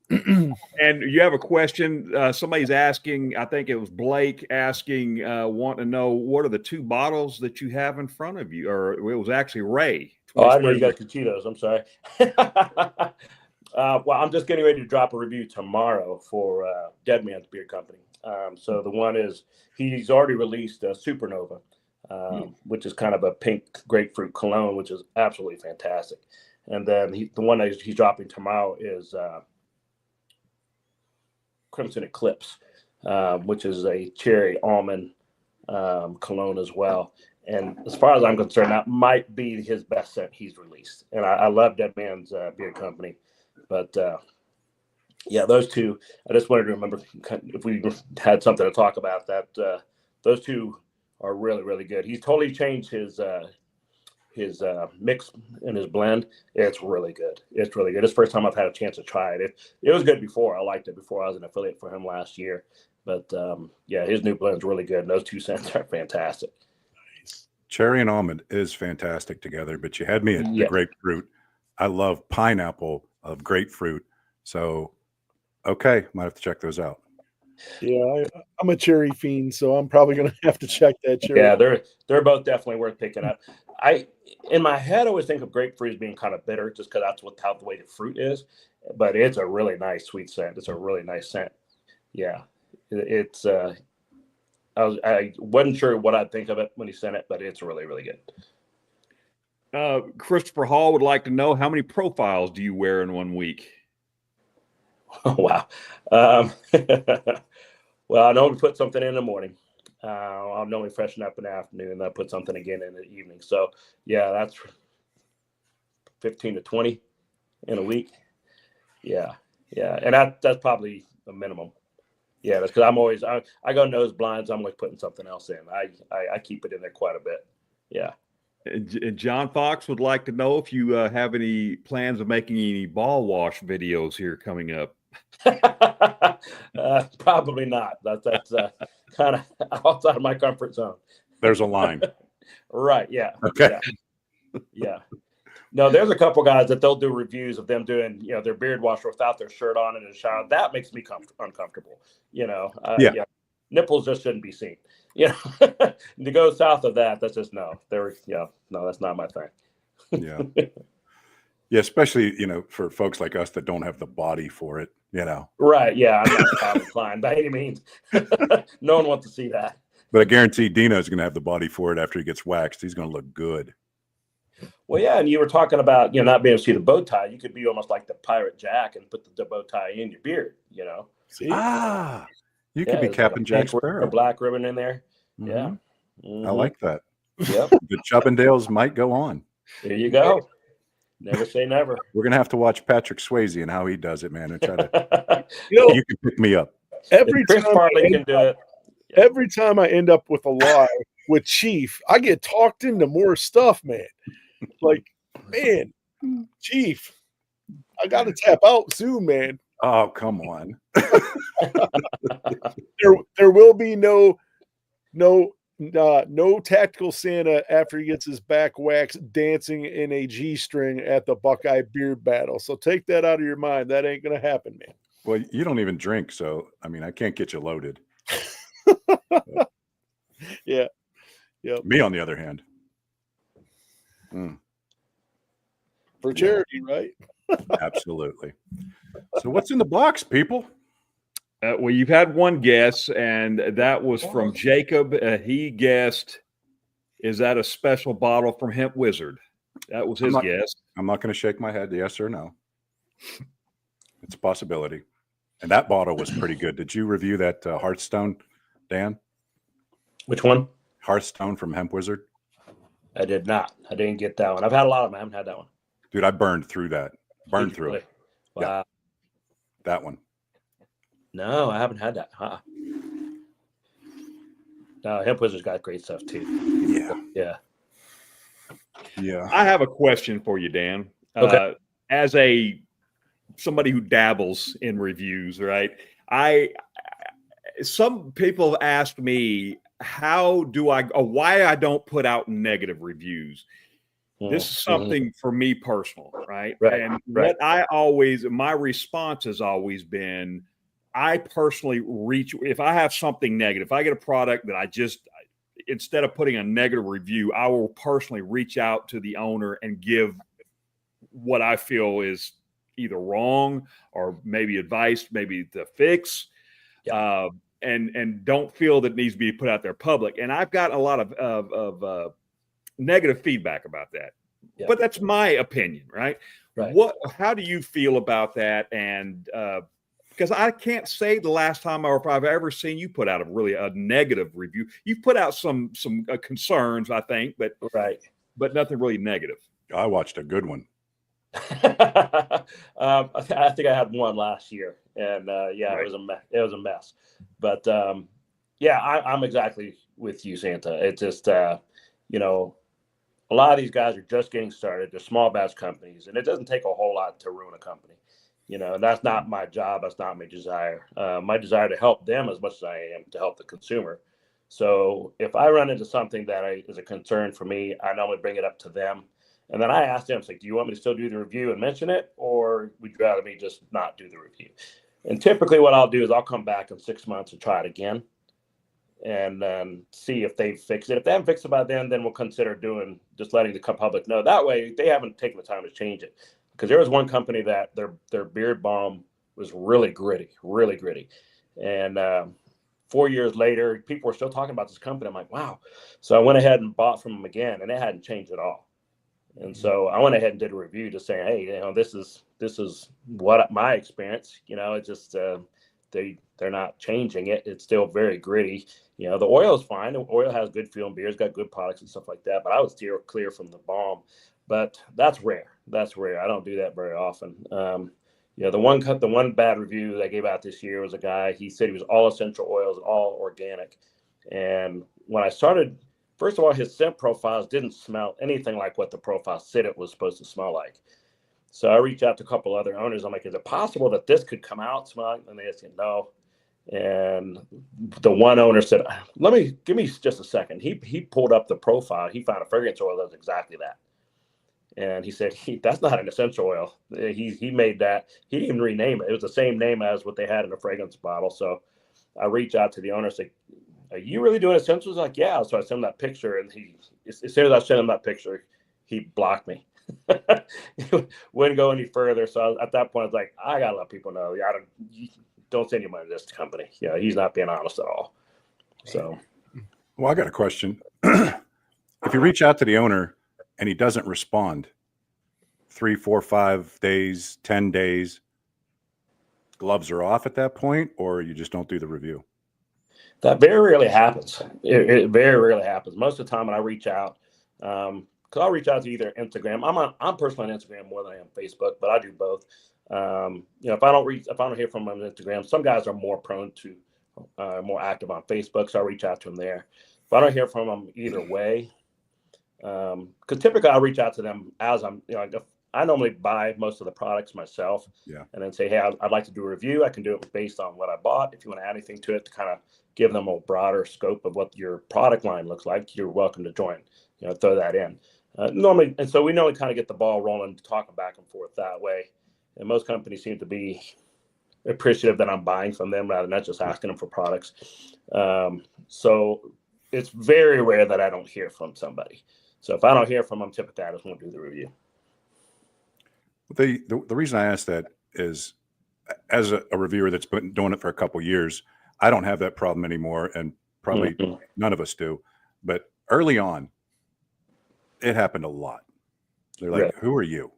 And you have a question. Somebody's asking, I think it was Blake asking, wanting to know what are the two bottles that you have in front of you, or it was actually Ray. Oh, I know you got Conchitos. I'm sorry. Well, I'm just getting ready to drop a review tomorrow for Dead Man's Beer Company. So the one is, he's already released a Supernova, which is kind of a pink grapefruit cologne, which is absolutely fantastic. And then the one that he's dropping tomorrow is Crimson Eclipse, which is a cherry almond cologne as well. And as far as I'm concerned, that might be his best scent he's released. And I love Dead Man's Beer Company. But those two, I just wanted to remember if we had something to talk about that. Those two are really, really good. He's totally changed his mix and his blend. It's really good. It's really good. It's the first time I've had a chance to try it. It was good before. I liked it before. I was an affiliate for him last year. But his new blend's really good. And those two scents are fantastic. Cherry and almond is fantastic together, but you had me at the grapefruit. I love pineapple of grapefruit. So, okay, might have to check those out. Yeah, I'm a cherry fiend, so I'm probably going to have to check that cherry. Yeah, they're both definitely worth picking up. In my head, I always think of grapefruit as being kind of bitter, just because that's how the way the fruit is. But it's a really nice sweet scent. It's a really nice scent. Yeah, it's. I wasn't sure what I'd think of it when he sent it, but it's really, really good. Christopher Hall would like to know, how many profiles do you wear in 1 week? Oh, wow. Well, I normally put something in the morning. I'll normally freshen up in the afternoon, and I put something again in the evening. So, yeah, that's 15 to 20 in a week. Yeah. And that's probably a minimum. Yeah, that's because I'm always, I go nose blinds. I'm like putting something else in. I keep it in there quite a bit. Yeah. And John Fox would like to know if you have any plans of making any ball wash videos here coming up. Probably not. That's kind of outside of my comfort zone. There's a line. Right. Yeah. Okay. Yeah. No, there's a couple guys that they'll do reviews of them doing, their beard wash without their shirt on in the shower. That makes me uncomfortable. nipples just shouldn't be seen. You know, to go south of that, that's just no. No, that's not my thing. Yeah. Yeah, especially, for folks like us that don't have the body for it, Right. Yeah, I'm not Calvin Klein by any means. No one wants to see that. But I guarantee Dino's going to have the body for it after he gets waxed. He's going to look good. Well, yeah, and you were talking about not being able to see the bow tie. You could be almost like the Pirate Jack and put the bow tie in your beard. See? You could be Captain Jack Sparrow. A black ribbon in there. Mm-hmm. Yeah. I like that. Yep. The Chubbindales might go on. There you go. Never say never. We're going to have to watch Patrick Swayze and how he does it, man, and try to you can pick me up. Every Chris time Farley can do it. Every time I end up with a lie with Chief, I get talked into more stuff, man. Like, man, Chief, I got to tap out soon, man. Oh, come on. There will be no tactical Santa after he gets his back waxed dancing in a G-string at the Buckeye Beard Battle. So take that out of your mind. That ain't going to happen, man. Well, you don't even drink, so, I can't get you loaded. Yeah. Yep. Me, on the other hand. For charity, right? Absolutely. So what's in the box, people? Well, you've had one guess, and that was from Jacob. He guessed, is that a special bottle from Hemp Wizard? That was his guess. I'm not going to shake my head yes or no. It's a possibility. And that bottle was pretty good. Did you review that Hearthstone, Dan? Which one? Hearthstone from Hemp Wizard. I did not. I didn't get that one. I've had a lot of them. I haven't had that one. Dude, I burned through that. Burned through it. Wow. Yeah. That one. No, I haven't had that. Huh? No, Hemp Wizard's got great stuff too. Yeah. I have a question for you, Dan. Okay. As somebody who dabbles in reviews, right? Some people have asked me why I don't put out negative reviews. This is something for me personal, right? What my response has always been, I personally if I have something negative, if I get a product that instead of putting a negative review, I will personally reach out to the owner and give what I feel is either wrong or maybe advice, maybe to fix. Yeah. And don't feel that it needs to be put out there public. And I've got a lot of negative feedback about that, but that's my opinion, right? Right. How do you feel about that? And because I can't say the last time or if I've ever seen you put out a negative review. You've put out some concerns, I think, but nothing really negative. I watched a good one. I think I had one last year, and it was a mess. It was a mess, but I'm exactly with you, Santa. It's just a lot of these guys are just getting started. They're small batch companies, and it doesn't take a whole lot to ruin a company. And that's not my job. That's not my desire. My desire to help them as much as I am to help the consumer. So if I run into something that is a concern for me, I normally bring it up to them. And then I asked them, do you want me to still do the review and mention it, or would you rather me just not do the review? And typically what I'll do is I'll come back in 6 months and try it again and then see if they fix it. If they haven't fixed it by then we'll consider just letting the public know. That way they haven't taken the time to change it. Because there was one company that their beard balm was really gritty. And 4 years later, people were still talking about this company. I'm like, wow. So I went ahead and bought from them again, and it hadn't changed at all. And so I went ahead and did a review just saying, hey, this is what my experience, it's just they're not changing it. It's still very gritty. The oil is fine. The oil has good feeling beer. It's got good products and stuff like that. But I would steer clear from the balm. But that's rare. I don't do that very often. The one bad review that I gave out this year was a guy. He said he was all essential oils, all organic. And when I started, first of all, his scent profiles didn't smell anything like what the profile said it was supposed to smell like. So I reached out to a couple other owners. I'm like, is it possible that this could come out smelling? And they said no. And the one owner said, give me just a second. He pulled up the profile. He found a fragrance oil that was exactly that. And he said, that's not an essential oil. He made that. He didn't even rename it. It was the same name as what they had in a fragrance bottle. So I reach out to the owner, say, "Are you really doing essentials?" Like, yeah. So I send him that picture, and as soon as I sent him that picture, he blocked me. Wouldn't go any further. So at that point, I was like, I gotta let people know. Yeah, don't send your money to this company. Yeah, he's not being honest at all. So, well, I got a question. If you reach out to the owner and he doesn't respond, 3, 4, 5 days, 10 days, gloves are off at that point, or you just don't do the review? that very rarely happens. It very rarely happens. Most of the time when I reach out, because I'll reach out to either Instagram. I'm personally on Instagram more than I am Facebook, but I do both. If I don't hear from them on Instagram, some guys are more prone to more active on Facebook, so I reach out to them there. If I don't hear from them either way, because typically I reach out to them as I normally buy most of the products myself, and then say, hey, I'd like to do a review. I can do it based on what I bought. If you want to add anything to it to kind of give them a broader scope of what your product line looks like, you're welcome to join. Throw that in. Normally, and so we normally kind of get the ball rolling, talking back and forth that way. And most companies seem to be appreciative that I'm buying from them rather than not just asking them for products. So it's very rare that I don't hear from somebody. So if I don't hear from them, typically I just won't do the review. The reason I ask that is, as a reviewer that's been doing it for a couple of years, I don't have that problem anymore, and probably none of us do. But early on, it happened a lot. They're like, who are you?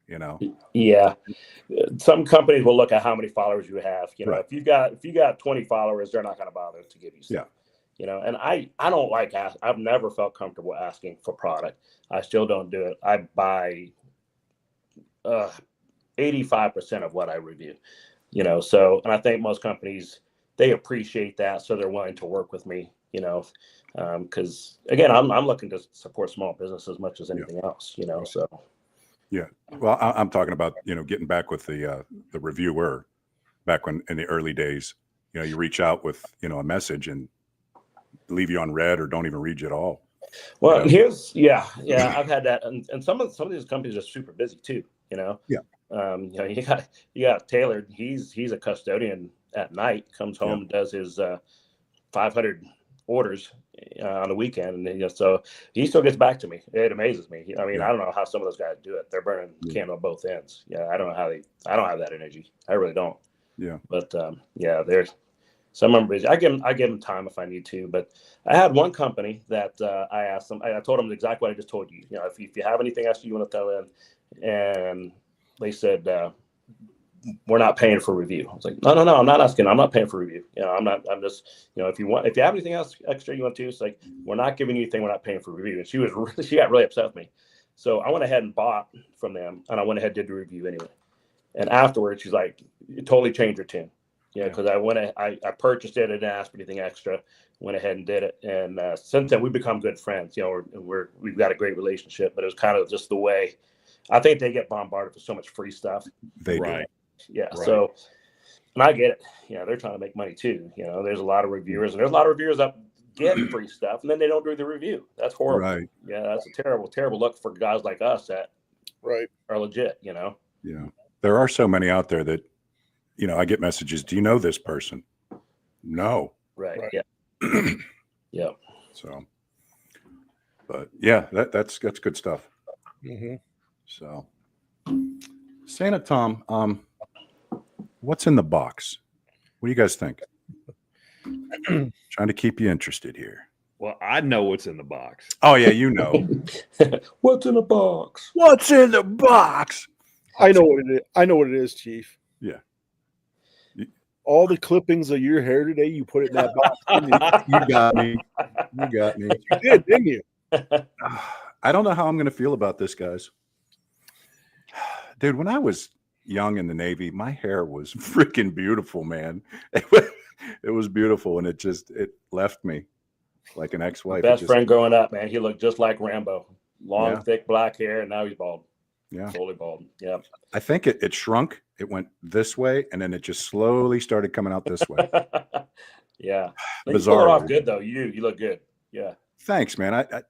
Yeah. Some companies will look at how many followers you have. If you got 20 followers, they're not going to bother to give you stuff. And I don't like I've never felt comfortable asking for product. I still don't do it. I buy 85% of what I review. So, and I think most companies, they appreciate that, so they're willing to work with me. Because again, I'm looking to support small business as much as anything else. So. Yeah. Well, I'm talking about, getting back with the reviewer back when in the early days, you reach out with, a message and leave you on red or don't even read you at all. Well, I've had that. And some of these companies are super busy too, Yeah. You got Taylor, he's a custodian at night, comes home, does his 500 orders on the weekend, and so he still gets back to me. It amazes me. I don't know how some of those guys do it. They're burning the candle on both ends. I don't know how I don't have that energy. I really don't. Yeah. But there's some of them busy. I give them time if I need to. But I had one company that I asked them. I told them exactly what I just told you. If you have anything else you want to throw in, and they said, we're not paying for review. I was like, no, I'm not asking. I'm not paying for review. I'm just, if you have anything else extra you want to, it's like, we're not giving you anything. We're not paying for review. And she got really upset with me. So I went ahead and bought from them, and I went ahead and did the review anyway. And afterwards, she's like, it totally changed her tune. Because I purchased it and didn't ask for anything extra. Went ahead and did it. And since then, we've become good friends. We've got a great relationship, but it was kind of just the way. I think they get bombarded with so much free stuff. They do. Yeah. Right. So, and I get it. They're trying to make money too. There's a lot of reviewers, and there's a lot of reviewers that get free stuff, and then they don't do the review. That's horrible. Right. Yeah, that's a terrible look for guys like us that are legit. Yeah. There are so many out there that, I get messages. Do you know this person? No. Right. Yeah. Yeah. So, but yeah, that's good stuff. Mm-hmm. So, Santa Tom, what's in the box? What do you guys think? Trying to keep you interested here. Well, I know what's in the box. Oh yeah, you know. What's in the box? What's in the box? I know what it is. I know what it is, Chief. Yeah. All the clippings of your hair today, you put it in that box. You got me. You got me. You did, didn't you? I don't know how I'm going to feel about this, guys. Dude, when I was young in the Navy, my hair was freaking beautiful, man. It was beautiful, and it left me like an ex-wife. Best friend growing up, man. He looked just like Rambo. Long, thick black hair, and now he's bald. Yeah. Totally bald. Yeah. I think it shrunk. It went this way, and then it just slowly started coming out this way. Yeah. Bizarre. You pull it off good, though. You look good. Yeah. Thanks, man. I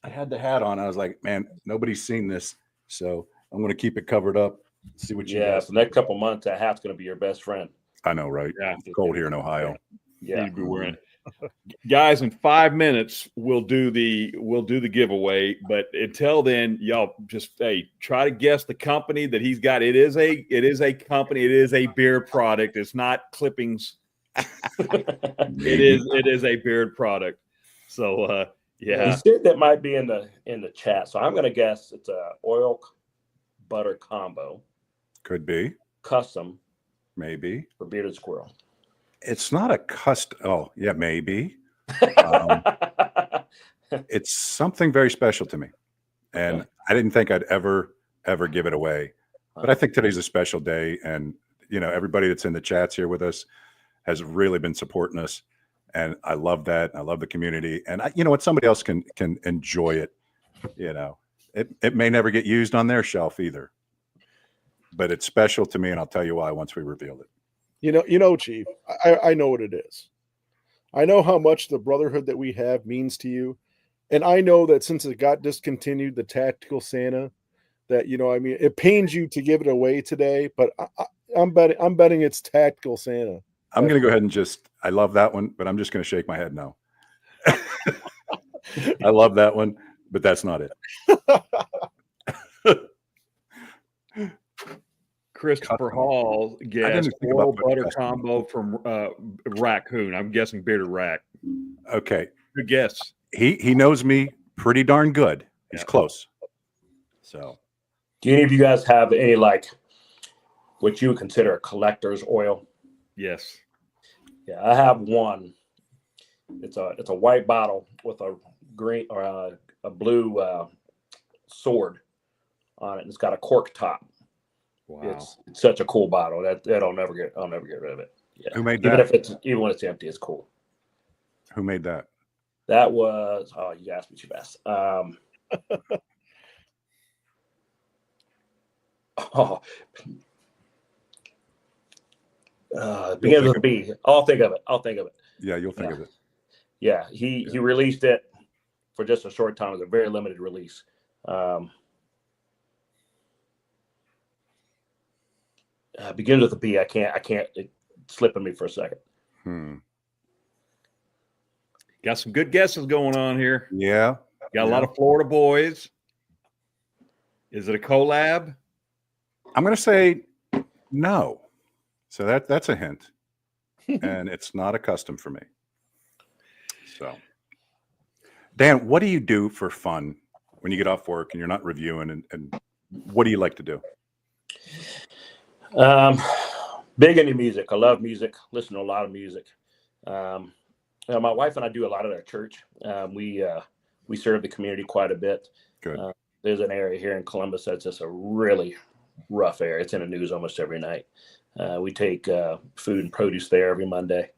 had the hat on. I was like, man, nobody's seen this, so I'm going to keep it covered up. See what you got. So the next couple months, that hat's going to be your best friend. I know, right? Yeah. It's cold here in Ohio. Yeah. Need to be wearing it. Guys, in 5 minutes we'll do the giveaway. But until then, y'all just try to guess the company that he's got. It is a company. It is a beard product. It's not clippings. It is a beard product. So yeah. He said that might be in the chat. So I'm going to guess it's a oil butter combo. Could be. Custom. Maybe. For bearded squirrel. It's not a custom. Oh, yeah, maybe. It's something very special to me. And Okay. I didn't think I'd ever give it away. But I think today's a special day. And, everybody that's in the chats here with us has really been supporting us. And I love that. I love the community. And what somebody else can enjoy it. It may never get used on their shelf either. But it's special to me. And I'll tell you why once we reveal it. Chief, I know what it is. I know how much the brotherhood that we have means to you. And I know that since it got discontinued, the Tactical Santa, that, it pains you to give it away today, but I'm betting it's Tactical Santa. I'm going to go ahead and I love that one, but I'm just going to shake my head no. I love that one, but that's not it. Christopher Hall guessed oil butter combo from raccoon. I'm guessing bearded rack. Okay. Good guess. He knows me pretty darn good. He's close. So, do any of you guys have a what you would consider a collector's oil? Yes. Yeah, I have one. It's a white bottle with a green or a blue sword on it. And it's got a cork top. Wow. It's such a cool bottle that I'll never get rid of it. Yeah. Who made that? Even when it's empty, it's cool. Who made that? That was you asked me too fast. Begins with a B. I'll think of it. Yeah, you'll think of it. Yeah, he released it for just a short time. It was a very limited release. Begins with a B. I can't. It's slipping me for a second. Got some good guesses going on here. Yeah. Got a lot of Florida boys. Is it a collab? I'm going to say no. So that's a hint. And it's not a custom for me. So, Dan, what do you do for fun when you get off work and you're not reviewing? And what do you like to do? Big into music. I love music. Listen to a lot of music. My wife and I do a lot at our church. We serve the community quite a bit. Good. There's an area here in Columbus that's just a really rough area. It's in the news almost every night. We take food and produce there every Monday.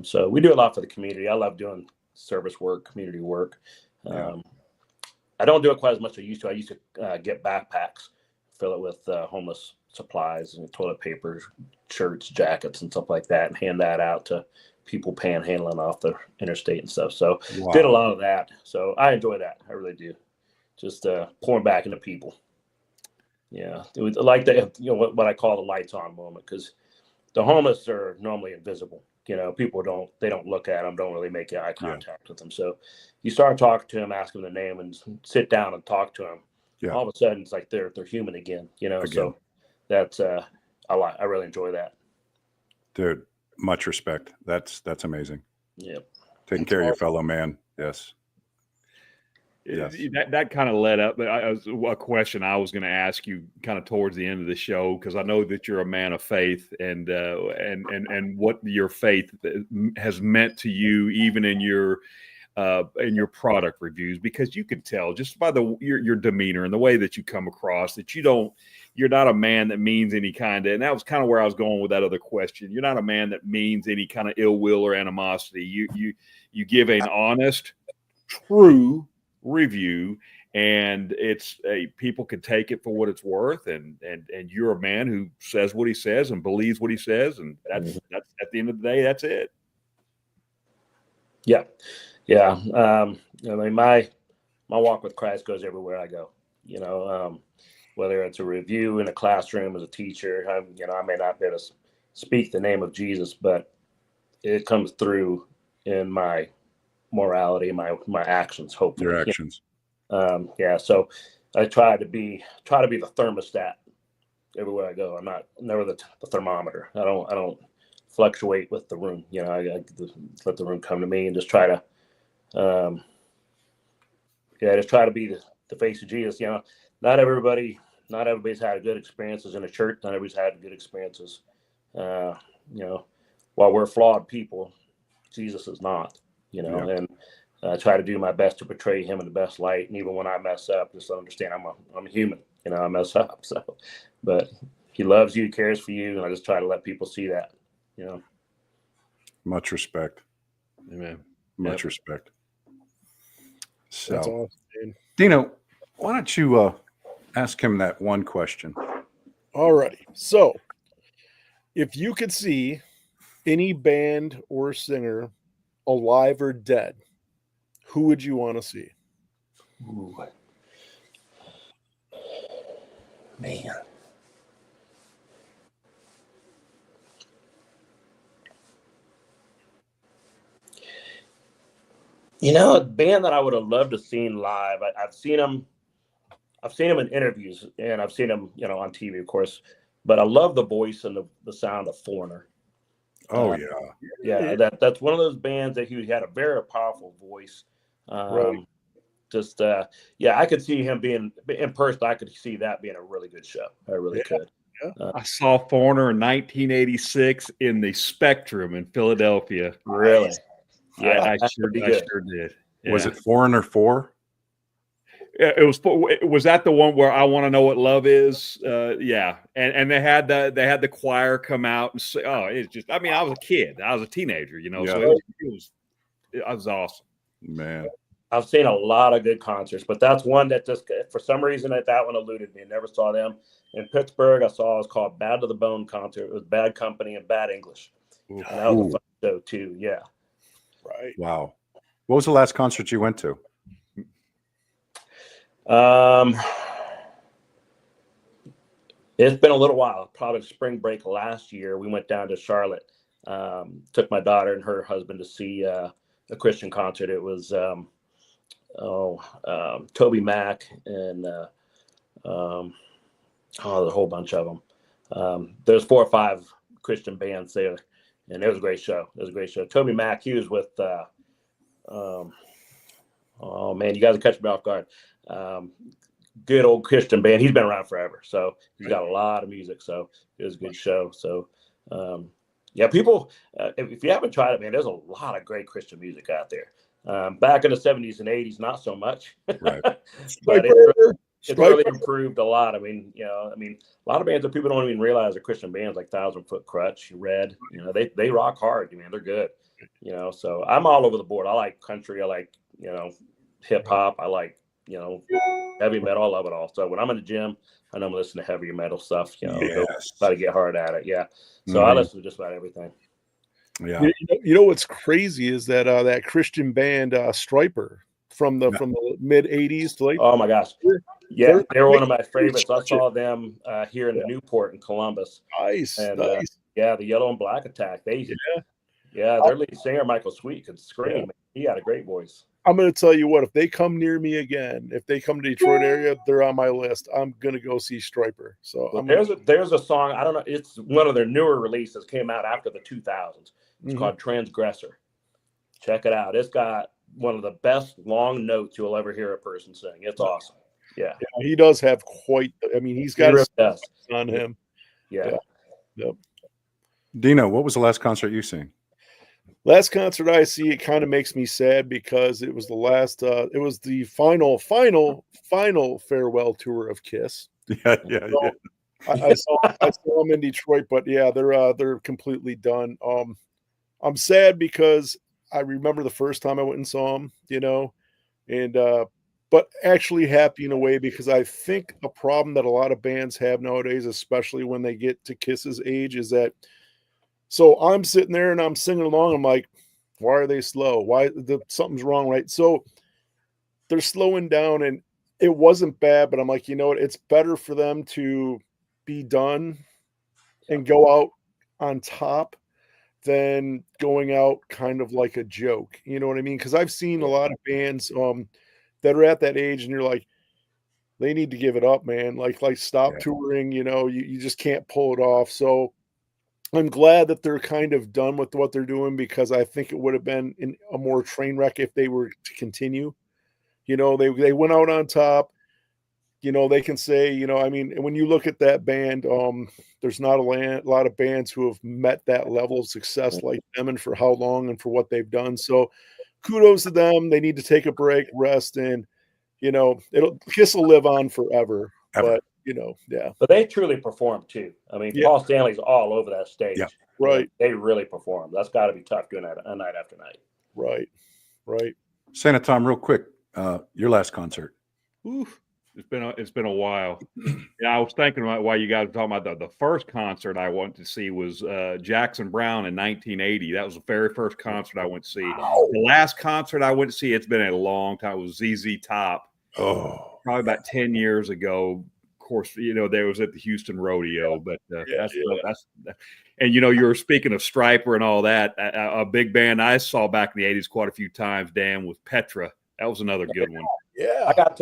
So we do a lot for the community. I love doing service work, community work. I don't do it quite as much as I used to. I used to get backpacks, fill it with homeless supplies and toilet paper, shirts, jackets, and stuff like that, and hand that out to people panhandling off the interstate and stuff. So did a lot of that. So I enjoy that. I really do. Just pouring back into people. Yeah, it was like the what I call the lights on moment, because the homeless are normally invisible. People don't look at them, don't really make eye contact with them. So you start talking to them, ask them their name, and sit down and talk to them. Yeah. All of a sudden, it's like they're human again. So that's I really enjoy that. Dude, much respect. That's amazing. Yep. Taking care of your fellow man. Yes. Yes. That kind of led up. A question I was going to ask you kind of towards the end of the show, because I know that you're a man of faith, and what your faith has meant to you, even in your product reviews, because you can tell just by your demeanor and the way that you come across that you're not a man that means any kind of, and that was kind of where I was going with that other question. You're not a man that means any kind of ill will or animosity. You give an honest, true review, and people can take it for what it's worth, and you're a man who says what he says and believes what he says, and that's at the end of the day, that's it. Yeah. I mean, my walk with Christ goes everywhere I go. Whether it's a review in a classroom as a teacher, I may not be able to speak the name of Jesus, but it comes through in my morality, my actions, hopefully. Your actions. Yeah. So I try to be the thermostat everywhere I go. I'm never the thermometer. I don't fluctuate with the room. You know, I let the room come to me and just try to, just try to be the face of Jesus. You know, not everybody's had good experiences in a church. Not everybody's had good experiences. You know, while we're flawed people, Jesus is not. You know, and I try to do my best to portray him in the best light. And even when I mess up, just understand I'm a human. You know, I mess up. So, but he loves you, cares for you, and I just try to let people see that. You know, Much respect. Amen. Much respect. So, That's awesome, man. Dino, why don't you ask him that one question? All righty. So, if you could see any band or singer, alive or dead, who would you want to see? Ooh. Man. You know, a band that I would have loved to seen live. I've seen them in interviews, and I've seen them, you know, on TV, of course. But I love the voice and the sound of Foreigner. Oh, Yeah, that's one of those bands that he had a very powerful voice. Right. Just I could see him being in person. I could see that being a really good show. I really could. I saw Foreigner in 1986 in the Spectrum in Philadelphia. Really? Yeah, I sure did. Yeah. Was it Foreigner 4? Was that the one where I Want to Know What Love Is? Yeah, and they had the choir come out and say, "Oh, it's just." I mean, I was a kid, I was a teenager, you know, so it was awesome. Man, I've seen a lot of good concerts, but that's one that just for some reason that one eluded me. I never saw them in Pittsburgh. I saw it was called Bad to the Bone concert. It was Bad Company and Bad English. And that was a fun show too. Yeah. Right. Wow. What was the last concert you went to? It's been a little while, probably spring break last year. We went down to Charlotte, took my daughter and her husband to see a Christian concert. It was Toby Mac and there's a whole bunch of them. There's 4 or 5 Christian bands there, and it was a great show. Toby Mac, he was with oh man, you guys are catching me off guard. Good old Christian band. He's been around forever, so he's got a lot of music. So it was a good show. So people, if you haven't tried it, man, there's a lot of great Christian music out there. Back in the 70s and 80s, not so much, Right. but it's really improved a lot. I mean, a lot of bands that people don't even realize are Christian bands, like 1,000 Foot Crutch, Red. You know, they rock hard. Man, they're good. You know, so I'm all over the board. I like country. I like hip hop. I like heavy metal. I love it all. So when I'm in the gym, I know I'm listening to heavier metal stuff. Go try to get hard at it. Yeah. So I listen to just about everything. Yeah. You know what's crazy is that that Christian band Striper from the mid 80s to late. Oh my gosh. Yeah, they were one of my favorites. I saw them here in the Newport in Columbus. Nice. And the Yellow and Black Attack. Their lead singer Michael Sweet could scream. Yeah. He had a great voice. I'm going to tell you what, if they come near me again, if they come to Detroit area, they're on my list. I'm going to go see Striper. So there's a song, I don't know, it's one of their newer releases, came out after the 2000s. It's called Transgressor. Check it out. It's got one of the best long notes you'll ever hear a person sing. It's awesome. Yeah. He does have he's got on him. Yeah. Yep. Dino, what was the last concert you seen? Last concert I see, it kind of makes me sad because it was the last. It was the final farewell tour of Kiss. Yeah. I saw them in Detroit, but yeah, they're completely done. I'm sad because I remember the first time I went and saw them, and but actually happy in a way because I think a problem that a lot of bands have nowadays, especially when they get to Kiss's age, is that. So I'm sitting there and I'm singing along. I'm like, why are they slow? Something's wrong, right? So they're slowing down, and it wasn't bad, but I'm like, you know what? It's better for them to be done and go out on top than going out kind of like a joke. You know what I mean? Because I've seen a lot of bands that are at that age, and you're like, they need to give it up, man. Like stop touring. You just can't pull it off. So I'm glad that they're kind of done with what they're doing, because I think it would have been a more train wreck if they were to continue. They went out on top. They can say, I mean, when you look at that band, there's not a lot of bands who have met that level of success like them, and for how long and for what they've done. So kudos to them. They need to take a break, rest, and, Kiss will live on forever. Ever. But, yeah. But they truly perform too. I mean, Yeah. Paul Stanley's all over that stage. Yeah. Right. They really perform. That's got to be tough doing that night after night. Right. Santa Tom, real quick, your last concert. Oof. It's been a while. I was thinking about why you guys were talking about the first concert I went to see was Jackson Browne in 1980. That was the very first concert I went to see. The last concert I went to see, it's been a long time, it was ZZ Top. Oh, probably about 10 years ago. Of course, there was at the Houston Rodeo, but that's and you were speaking of Stryper and all that. A big band I saw back in the 80s quite a few times, Dan, was Petra. That was another good one. Yeah. I got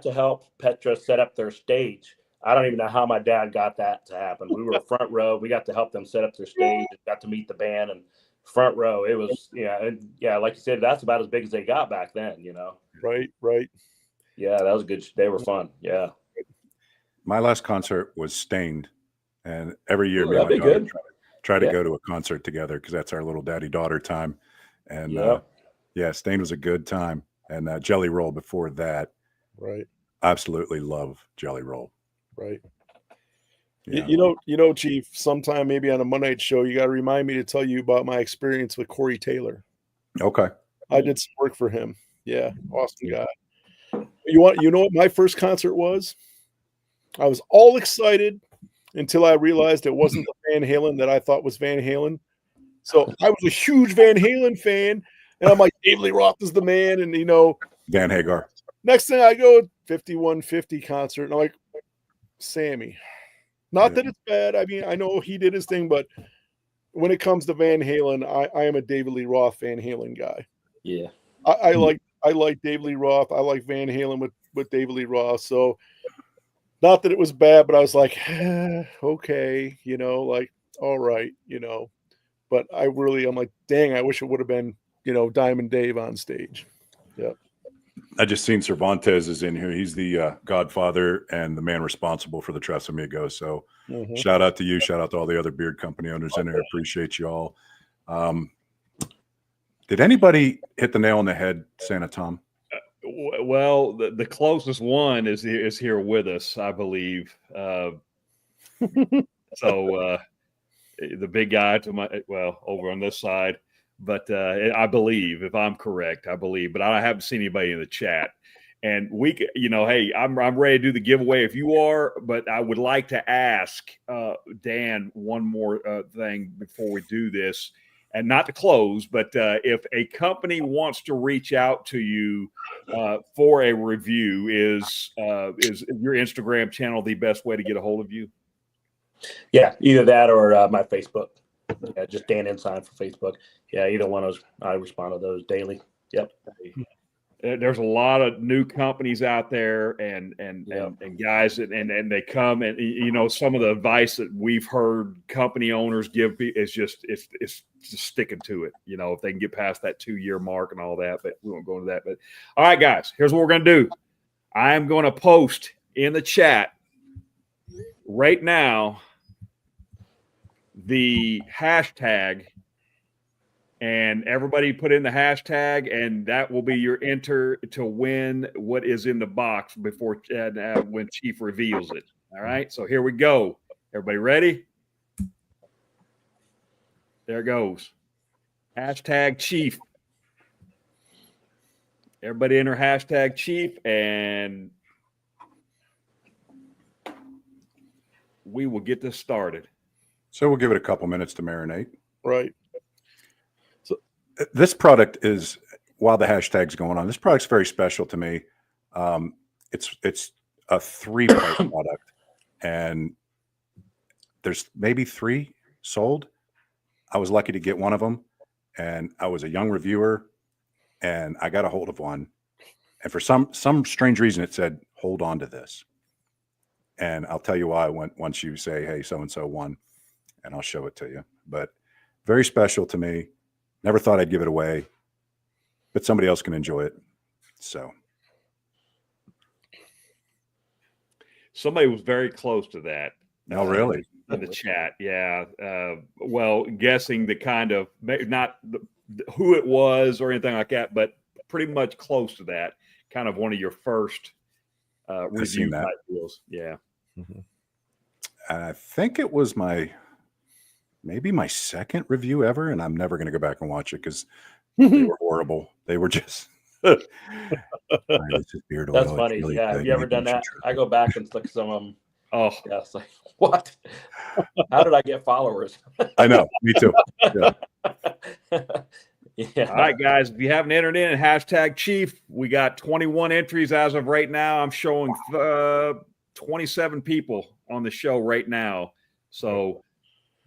to help Petra set up their stage. I don't even know how my dad got that to happen. We were front row. We got to help them set up their stage. Got to meet the band and front row. It was, like you said, that's about as big as they got back then, Right. Yeah, that was good. They were fun. Yeah. my last concert was Stained, and every year me That'd and be my daughter good. try to go to a concert together, because that's our little daddy-daughter time. And Stained was a good time. And Jelly Roll before that. Right. Absolutely love Jelly Roll. Right. Yeah. Chief, sometime maybe on a Monday night show, you got to remind me to tell you about my experience with Corey Taylor. Okay. I did some work for him. Yeah. Awesome guy. You know what my first concert was? I was all excited until I realized it wasn't the Van Halen that I thought was Van Halen. So I was a huge Van Halen fan, and I'm like, David Lee Roth is the man. And, Dan Hagar. next thing I go, 5150 concert, and I'm like, Sammy. Not that it's bad. I mean, I know he did his thing, but when it comes to Van Halen, I am a David Lee Roth Van Halen guy. Yeah. I like David Lee Roth. I like Van Halen with David Lee Roth. So not that it was bad, but I was like, okay, all right, but I'm like, dang, I wish it would have been, Diamond Dave on stage. Yeah. I just seen Cervantes is in here. He's the godfather and the man responsible for the Tres Amigos. So shout out to you. Shout out to all the other beard company owners in there. Appreciate you all. Did anybody hit the nail on the head, Santa Tom? Well, the closest one is here with us, I believe. So the big guy over on this side, but I believe, if I'm correct, but I haven't seen anybody in the chat. And hey, I'm ready to do the giveaway if you are, but I would like to ask Dan one more thing before we do this. And not to close, but if a company wants to reach out to you for a review, is your Instagram channel the best way to get a hold of you? Yeah, either that or my Facebook. Yeah, just Dan Ensign for Facebook. Yeah, either one of those. I respond to those daily. Yep. There's a lot of new companies out there, and guys, and they come, and some of the advice that we've heard company owners give is just sticking to it. If they can get past that 2-year mark and all that, but we won't go into that. But all right, guys, here's what we're gonna do. I am going to post in the chat right now the hashtag. And everybody put in the hashtag, and that will be your enter to win what is in the box before when Chief reveals it. All right, so here we go. Everybody ready? There it goes. Hashtag Chief. Everybody enter hashtag Chief, and we will get this started. So we'll give it a couple minutes to marinate. Right. This product is, while the hashtag's going on, this product's very special to me. It's a 3-part product, and there's maybe 3 sold. I was lucky to get one of them, and I was a young reviewer, and I got a hold of one, and for some strange reason, it said, "Hold on to this," and I'll tell you why once you say, "Hey, so and so won," and I'll show it to you. But very special to me. Never thought I'd give it away, but somebody else can enjoy it. So. Somebody was very close to that. No, really? In the chat, yeah. Well, guessing the kind of, not who it was or anything like that, but pretty much close to that. Kind of one of your first review type deals. Yeah. Mm-hmm. I think it was maybe my second review ever, and I'm never going to go back and watch it because they were horrible. They were just. Beard oil. That's funny. Really have you ever done that? I go back and look at some of them. Oh, yeah. It's like, what? How did I get followers? I know. Me too. Yeah. Yeah. All right, guys. If you haven't entered in hashtag Chief, we got 21 entries as of right now. I'm showing 27 people on the show right now. So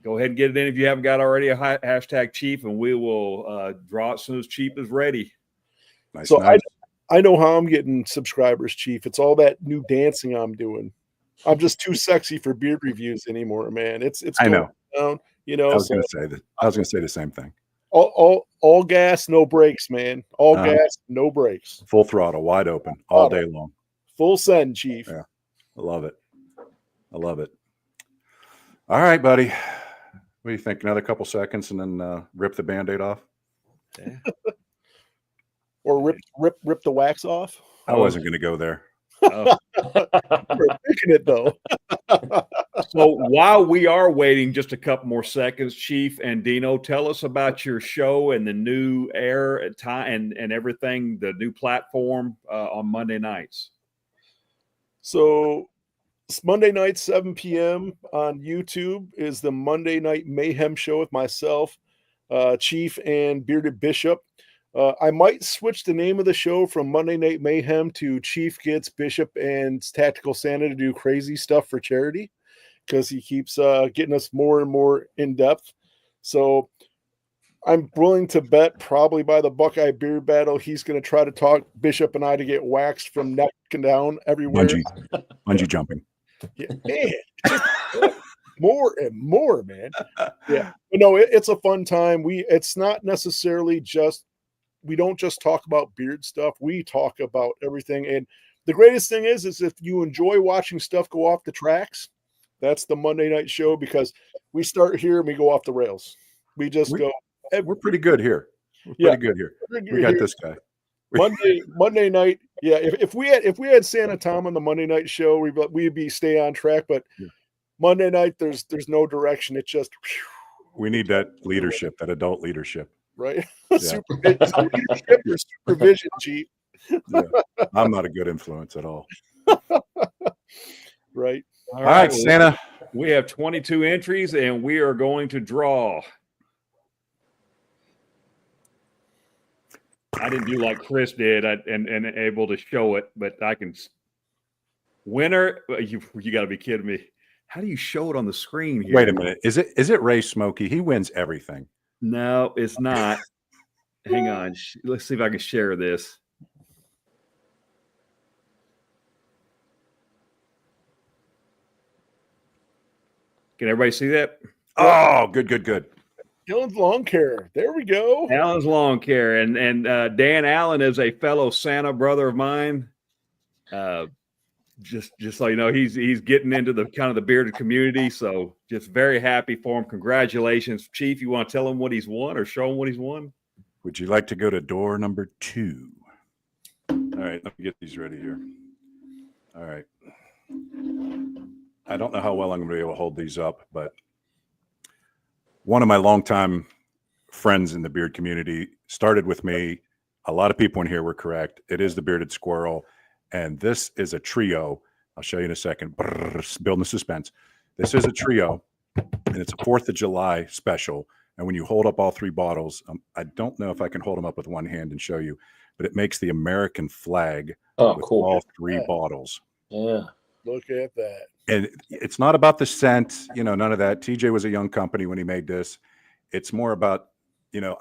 go ahead and get it in if you haven't got already a hashtag Chief, and we will draw it as soon as Chief is ready. Nice, so nice. I know how I'm getting subscribers, Chief. It's all that new dancing I'm doing. I'm just too sexy for beard reviews anymore, man. It's I know. Down, you know. I was going to say that. I was going to say the same thing. All gas, no brakes, man. All gas, no brakes. Full throttle, wide open, all day long. Full send, Chief. Yeah, I love it. I love it. All right, buddy. What do you think? Another couple seconds and then rip the Band-Aid off? Yeah. Or rip the wax off? I wasn't going to go there. We're picking it though. So while we are waiting just a couple more seconds, Chief and Dino, tell us about your show and the new air time and everything, the new platform on Monday nights. So it's Monday night, 7 p.m. on YouTube is the Monday Night Mayhem show with myself, Chief, and Bearded Bishop. I might switch the name of the show from Monday Night Mayhem to Chief Gets Bishop and Tactical Santa to do crazy stuff for charity, because he keeps getting us more and more in depth. So I'm willing to bet probably by the Buckeye Beard Battle, he's going to try to talk Bishop and I to get waxed from neck and down everywhere. Bungee jumping. Yeah, man. More and more, man. Yeah. But no, it's a fun time. It's not necessarily just, we don't just talk about beard stuff. We talk about everything. And the greatest thing is if you enjoy watching stuff go off the tracks, that's the Monday night show, because we start here and we go off the rails. We just go. We're pretty good here. We're pretty good here. We got this guy. Monday night. Yeah. If we had Santa Tom on the Monday night show, we'd be stay on track. But Monday night, there's no direction. It's just. We need that leadership, that adult leadership. Right. Yeah. Leadership or supervision, Chief. Yeah. I'm not a good influence at all. Right. All right, Santa. We have 22 entries and we are going to draw. I didn't do like Chris did and able to show it, but I can. Winner, you got to be kidding me. How do you show it on the screen here? Wait a minute. Is it Ray Smokey? He wins everything. No, it's not. Hang on. Let's see if I can share this. Can everybody see that? Oh, good. Alan's Lawn Care. There we go. Alan's Lawn Care. And Dan Allen is a fellow Santa brother of mine. Just so you know, he's getting into the kind of the bearded community. So just very happy for him. Congratulations. Chief, you want to tell him what he's won or show him what he's won? Would you like to go to door number 2? All right, let me get these ready here. All right. I don't know how well I'm going to be able to hold these up, but one of my longtime friends in the beard community started with me. A lot of people in here were correct. It is the Bearded Squirrel. And this is a trio. I'll show you in a second. Building the suspense. This is a trio, and it's a 4th of July special. And when you hold up all 3 bottles, I don't know if I can hold them up with one hand and show you, but it makes the American flag with cool. all 3 bottles. Yeah. Look at that. And it's not about the scent, none of that. TJ was a young company when he made this. It's more about,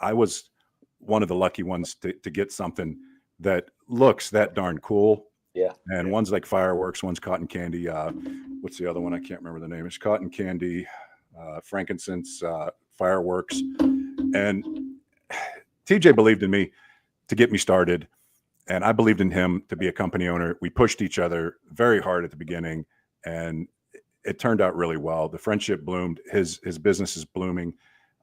I was one of the lucky ones to get something that looks that darn cool. Yeah. And one's like fireworks, one's cotton candy. What's the other one? I can't remember the name. It's cotton candy, frankincense, fireworks. And TJ believed in me to get me started. And I believed in him to be a company owner. We pushed each other very hard at the beginning, and it turned out really well. The friendship bloomed. His business is blooming.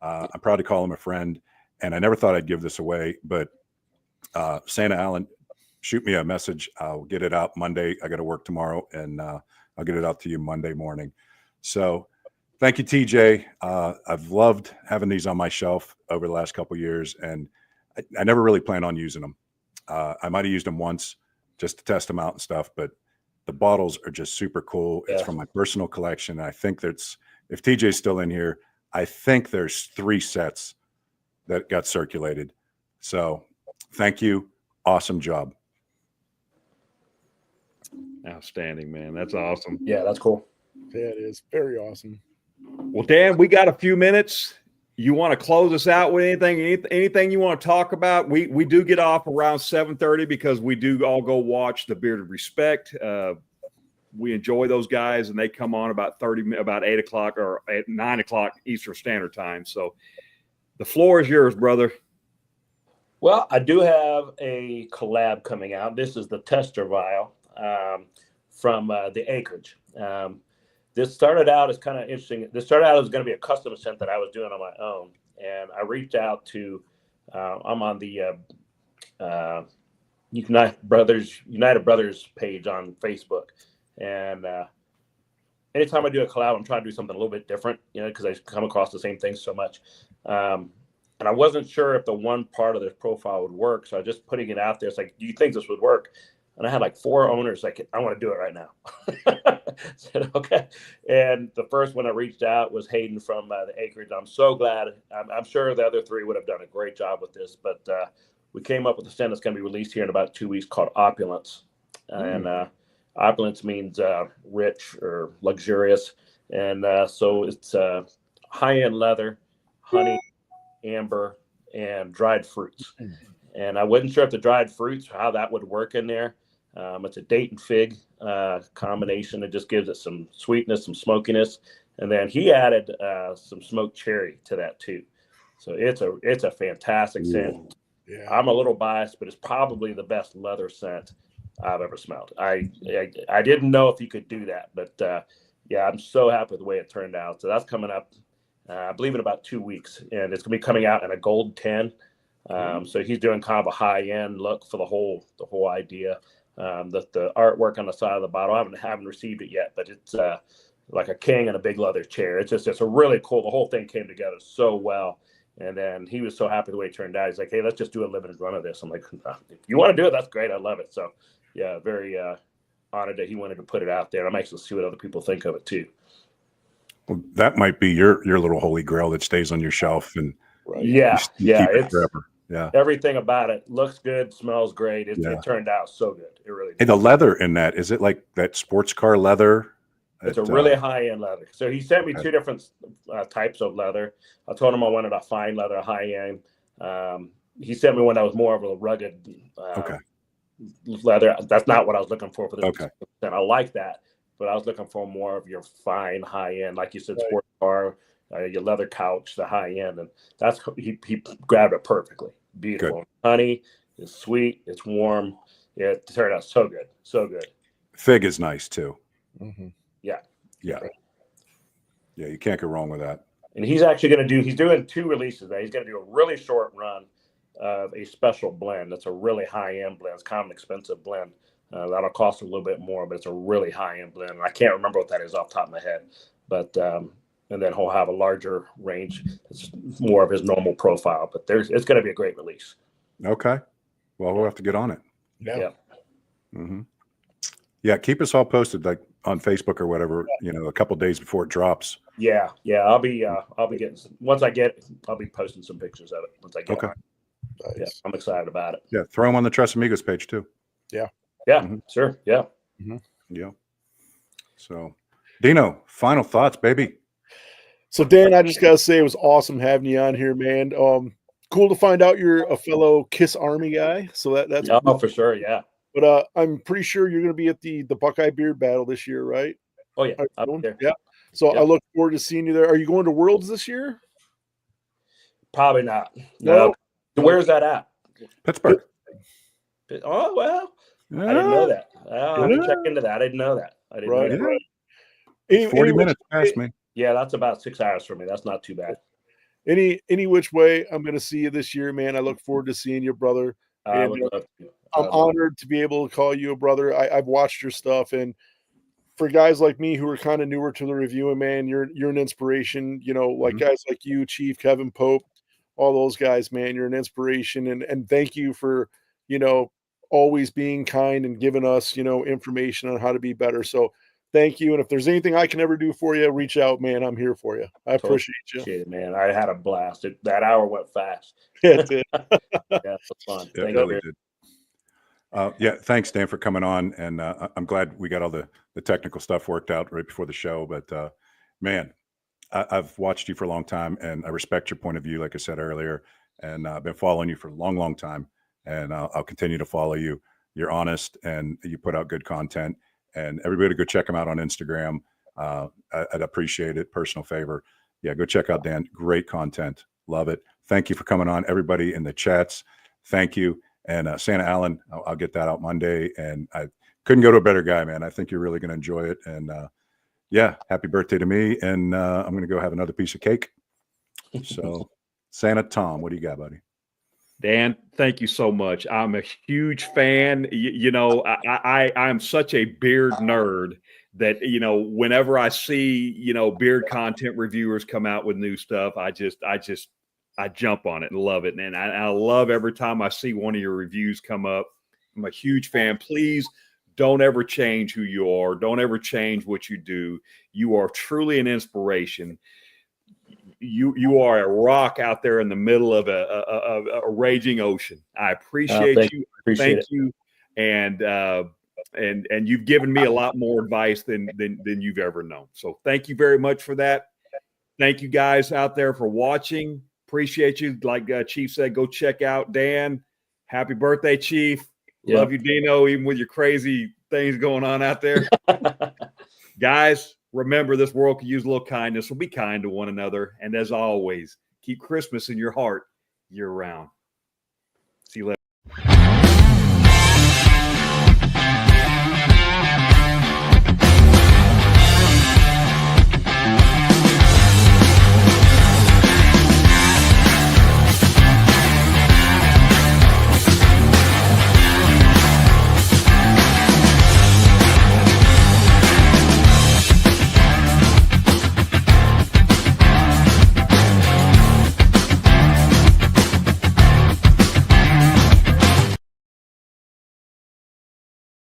I'm proud to call him a friend. And I never thought I'd give this away, but Santa Allen, shoot me a message. I'll get it out Monday. I got to work tomorrow, and I'll get it out to you Monday morning. So thank you, TJ. I've loved having these on my shelf over the last couple of years, and I never really planned on using them. I might have used them once just to test them out and stuff, but the bottles are just super cool. It's from my personal collection. I think if TJ's still in here, I think there's 3 sets that got circulated. So thank you. Awesome job. Outstanding, man. That's awesome. Yeah, that's cool. Yeah, it is very awesome. Well, Dan, we got a few minutes. You want to close us out with anything you want to talk about? We do get off around 7:30 because we do all go watch the Bearded Respect. We enjoy those guys, and they come on about 8 o'clock or at 9 o'clock Eastern Standard Time. So the floor is yours, brother. Well, I do have a collab coming out. This is the tester vial from the Acreage. This started out as kind of interesting. This started out as going to be a custom scent that I was doing on my own. And I reached out to, I'm on the United Brothers page on Facebook. And anytime I do a collab, I'm trying to do something a little bit different, because I come across the same things so much. And I wasn't sure if the one part of this profile would work. So I was just putting it out there. It's like, do you think this would work? And I had like 4 owners like, I want to do it right now. I said, okay. And the first one I reached out was Hayden from the Acreage. I'm so glad. I'm sure the other 3 would have done a great job with this, but we came up with a scent that's going to be released here in about 2 weeks called Opulence. And opulence means rich or luxurious. And so it's high-end leather, honey, amber, and dried fruits. And I wasn't sure if the dried fruits, how that would work in there. It's a date and fig combination. It just gives it some sweetness, some smokiness. And then he added some smoked cherry to that too. So it's a fantastic scent. Yeah. I'm a little biased, but it's probably the best leather scent I've ever smelled. I didn't know if you could do that, but yeah, I'm so happy with the way it turned out. So that's coming up, I believe, in about 2 weeks, and it's gonna be coming out in a gold 10. So he's doing kind of a high-end look for the whole idea. The artwork on the side of the bottle, I haven't received it yet, but it's like a king in a big leather chair. It's a really cool. The whole thing came together so well. And then he was so happy the way it turned out. He's like, hey, let's just do a limited run of this. I'm like, if you want to do it, that's great. I love it. So yeah, very honored that he wanted to put it out there. I'm anxious to see what other people think of it too. Well, that might be your little holy grail that stays on your shelf, and yeah, it's forever. Yeah, everything about it looks good, smells great. It turned out so good. It really did. Hey, the leather in that, is it like that sports car leather? It's a really high-end leather. So he sent me 2 different types of leather. I told him I wanted a fine leather, high-end. He sent me one that was more of a rugged leather. That's not what I was looking for this. Okay. And I like that, but I was looking for more of your fine, high-end, like you said, sports car, your leather couch, the high-end. And that's he grabbed it perfectly. Beautiful. Good. Honey, it's sweet, it's warm. It turned out so good, so good. Fig is nice too. Mm-hmm. Yeah, you can't go wrong with that. And he's actually he's doing 2 releases there. He's going to do a really short run of a special blend. That's a really high-end blend. It's kind of an expensive blend. That'll cost a little bit more, but it's a really high-end blend. And I can't remember what that is off the top of my head. But and then he'll have a larger range. It's more of his normal profile. But it's going to be a great release. Okay. Well, we'll have to get on it. Yeah. Mm-hmm. Yeah, keep us all posted, like on Facebook or whatever, a couple days before it drops. Yeah. I'll be getting once I get it, I'll be posting some pictures of it once I get it. Nice. Yeah, I'm excited about it. Yeah, throw them on the Trust Amigos page too. Yeah, Mm-hmm. Sure. Yeah. Mm-hmm. Yeah. So, Dino, final thoughts, baby. So Dan, I just gotta say it was awesome having you on here, man. Cool to find out you're a fellow Kiss Army guy. So that's Oh, for sure, yeah. But I'm pretty sure you're gonna be at the Buckeye Beard Battle this year, right? Oh yeah, up there. Yeah. So I Yep. look forward to seeing you there. Are you going to Worlds this year? Probably not. No. Where's that at? Pittsburgh. Oh well, Yeah. I didn't know that. I'll have to check into that. I didn't know that. I didn't know that. Right. It's 40 minutes past me. Yeah, that's about 6 hours for me. That's not too bad. Any which way, I'm going to see you this year, man. I look forward to seeing your brother. I would love to. I'm honored to be able to call you a brother. I've watched your stuff, and for guys like me who are kind of newer to the reviewing, man, you're an inspiration. You know, like guys like you, Chief, Kevin Pope, all those guys, man. You're an inspiration, and thank you for, you know, always being kind and giving us, you know, information on how to be better. So thank you. And if there's anything I can ever do for you, reach out, man. I'm here for you. I appreciate you. Appreciate it, man. I had a blast. That hour went fast. Yeah, it did. Yeah, it was fun. It really did. Yeah, thanks, Dan, for coming on. And I'm glad we got all the technical stuff worked out right before the show. But man, I've watched you for a long time, and I respect your point of view, like I said earlier. And I've been following you for a long, long time. And I'll continue to follow you. You're honest, and you put out good content. And everybody go check him out on Instagram. I'd appreciate it. Personal favor. Yeah, go check out Dan. Great content. Love it. Thank you for coming on. Everybody in the chats, thank you. And Santa Allen, I'll get that out Monday. And I couldn't go to a better guy, man. I think you're really going to enjoy it. And yeah, happy birthday to me. And I'm going to go have another piece of cake. So Santa Tom, what do you got, buddy? Dan, thank you so much. I'm a huge fan. You know, I'm such a beard nerd that, you know, whenever I see, you know, beard content reviewers come out with new stuff, I jump on it and love it. And I love every time I see one of your reviews come up. I'm a huge fan. Please don't ever change who you are. Don't ever change what you do. You are truly an inspiration. You are a rock out there in the middle of a raging ocean. I appreciate you. Thank you. And you've given me a lot more advice than you've ever known. So thank you very much for that. Thank you guys out there for watching. Appreciate you. Like Chief said, go check out Dan. Happy birthday, Chief. Yep. Love you, Dino, even with your crazy things going on out there. Guys, remember, this world could use a little kindness, so be kind to one another. And as always, keep Christmas in your heart year round. See you later.